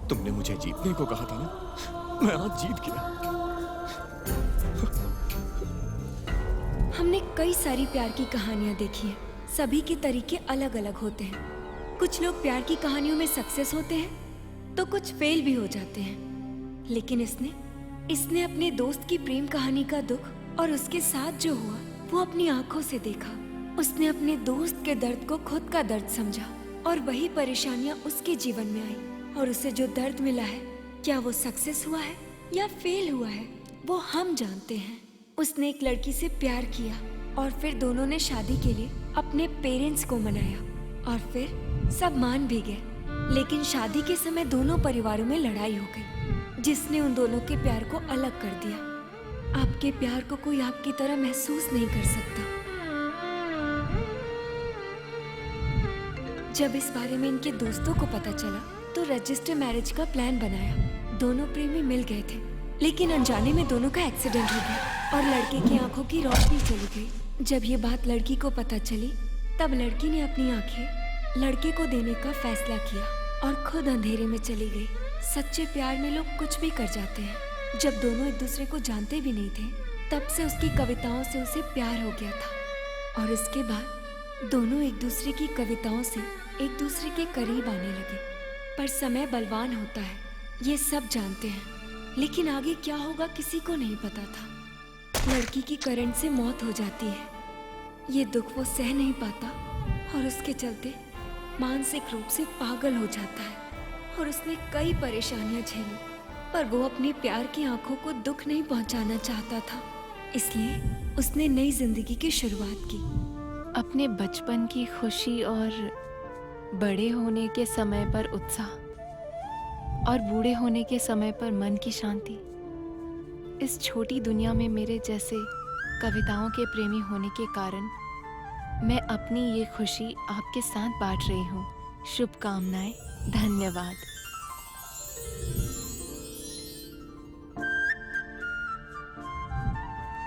तुमने मुझे जीतने को कहा था ना, मैं आज जीत गया। हमने कई सारी प्यार की कहानियां देखी हैं। सभी के तरीके अलग अलग होते हैं। कुछ लोग प्यार की कहानियों में सक्सेस होते हैं तो कुछ फेल भी हो जाते हैं। लेकिन इसने अपने दोस्त की प्रेम कहानी का दुख और उसके साथ जो हुआ वो अपनी आंखों से देखा। उसने अपने दोस्त के दर्द को खुद का दर्द समझा और वही परेशानियां उसके जीवन में आई। और उसे जो दर्द मिला है, क्या वो सक्सेस हुआ है या फेल हुआ है, वो हम जानते हैं। उसने एक लड़की से प्यार किया और फिर दोनों ने शादी के लिए अपने पेरेंट्स को मनाया और फिर सब मान भी गए। लेकिन शादी के समय दोनों परिवारों में लड़ाई हो गई, जिसने उन दोनों के प्यार को अलग कर दिया। आपके प्यार को कोई आपकी तरह महसूस नहीं कर सकता। जब इस बारे में इनके दोस्तों को पता चला तो रजिस्टर मैरिज का प्लान बनाया। दोनों प्रेमी मिल गए थे, लेकिन अनजाने में दोनों का एक्सीडेंट हो गया और लड़के की आंखों की रोशनी चली गई। जब ये बात लड़की को पता चली तब लड़की ने अपनी आंखें लड़के को देने का फैसला किया और खुद अंधेरे में चली गई। सच्चे प्यार में लोग कुछ भी कर जाते हैं। जब दोनों एक दूसरे को जानते भी नहीं थे तब से उसकी कविताओं से उसे प्यार हो गया था और इसके बाद दोनों एक दूसरे की कविताओं से एक दूसरे के करीब आने लगे। पर समय बलवान होता है, ये सब जानते हैं, लेकिन आगे क्या होगा किसी को नहीं पता था। लड़की की करंट से मौत हो जाती है। ये दुख वो सह नहीं पाता और उसके चलते मानसिक रूप से पागल हो जाता है और उसने कई परेशानियां झेली, पर वो अपने प्यार की आंखों को दुख नहीं पहुंचाना चाहता था। इसलिए उसने नई जिंदगी की शुरुआत की। अपने बचपन की खुशी और बड़े होने के समय पर उत्साह और बूढ़े होने के समय पर मन की शांति। इस छोटी दुनिया में मेरे जैसे कविताओं के प्रेमी होने के कारण मैं अपनी ये खुशी आपके साथ बांट रही हूँ। शुभकामनाएं। धन्यवाद।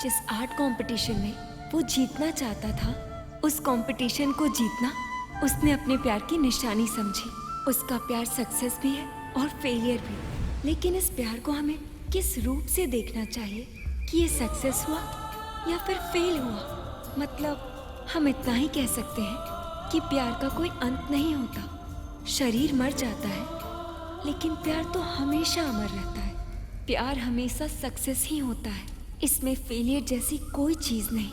जिस आर्ट कंपटीशन में वो जीतना चाहता था, उस कंपटीशन को जीतना उसने अपने प्यार की निशानी समझी। उसका प्यार सक्सेस भी है और फेलियर भी। लेकिन इस प्यार को हमें किस रूप से देखना चाहिए कि ये सक्सेस हुआ या फिर फेल हुआ। मतलब हम इतना ही कह सकते हैं कि प्यार का कोई अंत नहीं होता। शरीर मर जाता है लेकिन प्यार तो हमेशा अमर रहता है। प्यार हमेशा सक्सेस ही होता है। इसमें फेलियर जैसी कोई चीज नहीं।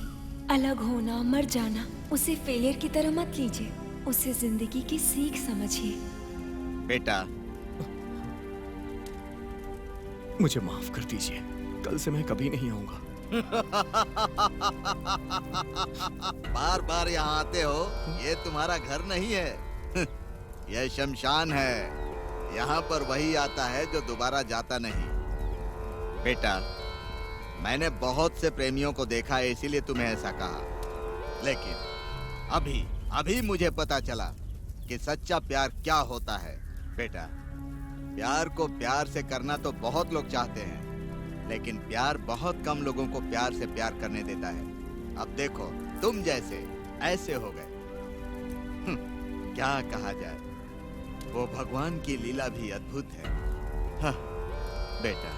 अलग होना, मर जाना, उसे फेलियर की तरह मत लीजिए, उसे जिंदगी की सीख समझिए। बेटा, मुझे माफ कर दीजिए, कल से मैं कभी नहीं आऊंगा। बार बार यहाँ आते हो, ये तुम्हारा घर नहीं है। यह शमशान है। यहाँ पर वही आता है जो दोबारा जाता नहीं। बेटा, मैंने बहुत से प्रेमियों को देखा है, इसीलिए तुम्हें ऐसा कहा। लेकिन अभी मुझे पता चला कि सच्चा प्यार क्या होता है। बेटा, प्यार को प्यार से करना तो बहुत लोग चाहते हैं, लेकिन प्यार बहुत कम लोगों को प्यार से प्यार करने देता है। अब देखो, तुम जैसे ऐसे हो गए। क्या कहा जाए, वो भगवान की लीला भी अद्भुत है। हाँ, बेटा,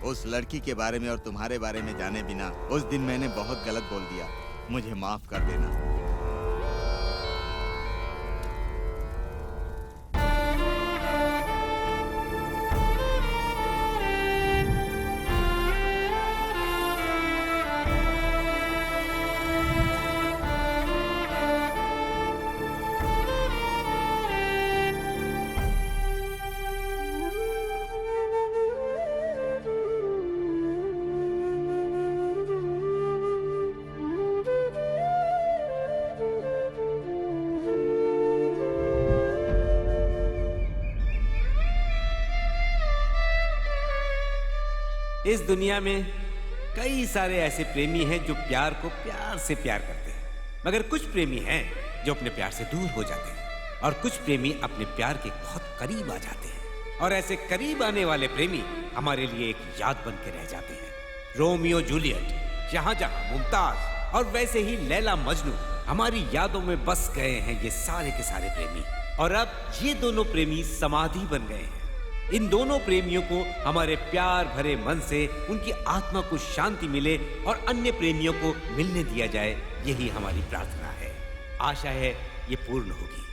उस लड़की के बारे में और तुम्हारे बारे में जाने बिना उस दिन मैंने बहुत गलत बोल दिया। मुझे माफ कर देना। इस दुनिया में कई सारे ऐसे प्रेमी हैं जो प्यार को प्यार से प्यार करते हैं, मगर कुछ प्रेमी हैं जो अपने प्यार से दूर हो जाते हैं और कुछ प्रेमी अपने प्यार के बहुत करीब आ जाते हैं। और ऐसे करीब आने वाले प्रेमी हमारे लिए एक याद बन के रह जाते हैं। रोमियो जूलियट, शाहजहां मुमताज और वैसे ही लैला मजनू हमारी यादों में बस गए हैं ये सारे के सारे प्रेमी। और अब ये दोनों प्रेमी समाधि बन गए हैं। इन दोनों प्रेमियों को हमारे प्यार भरे मन से उनकी आत्मा को शांति मिले और अन्य प्रेमियों को मिलने दिया जाए, यही हमारी प्रार्थना है। आशा है ये पूर्ण होगी।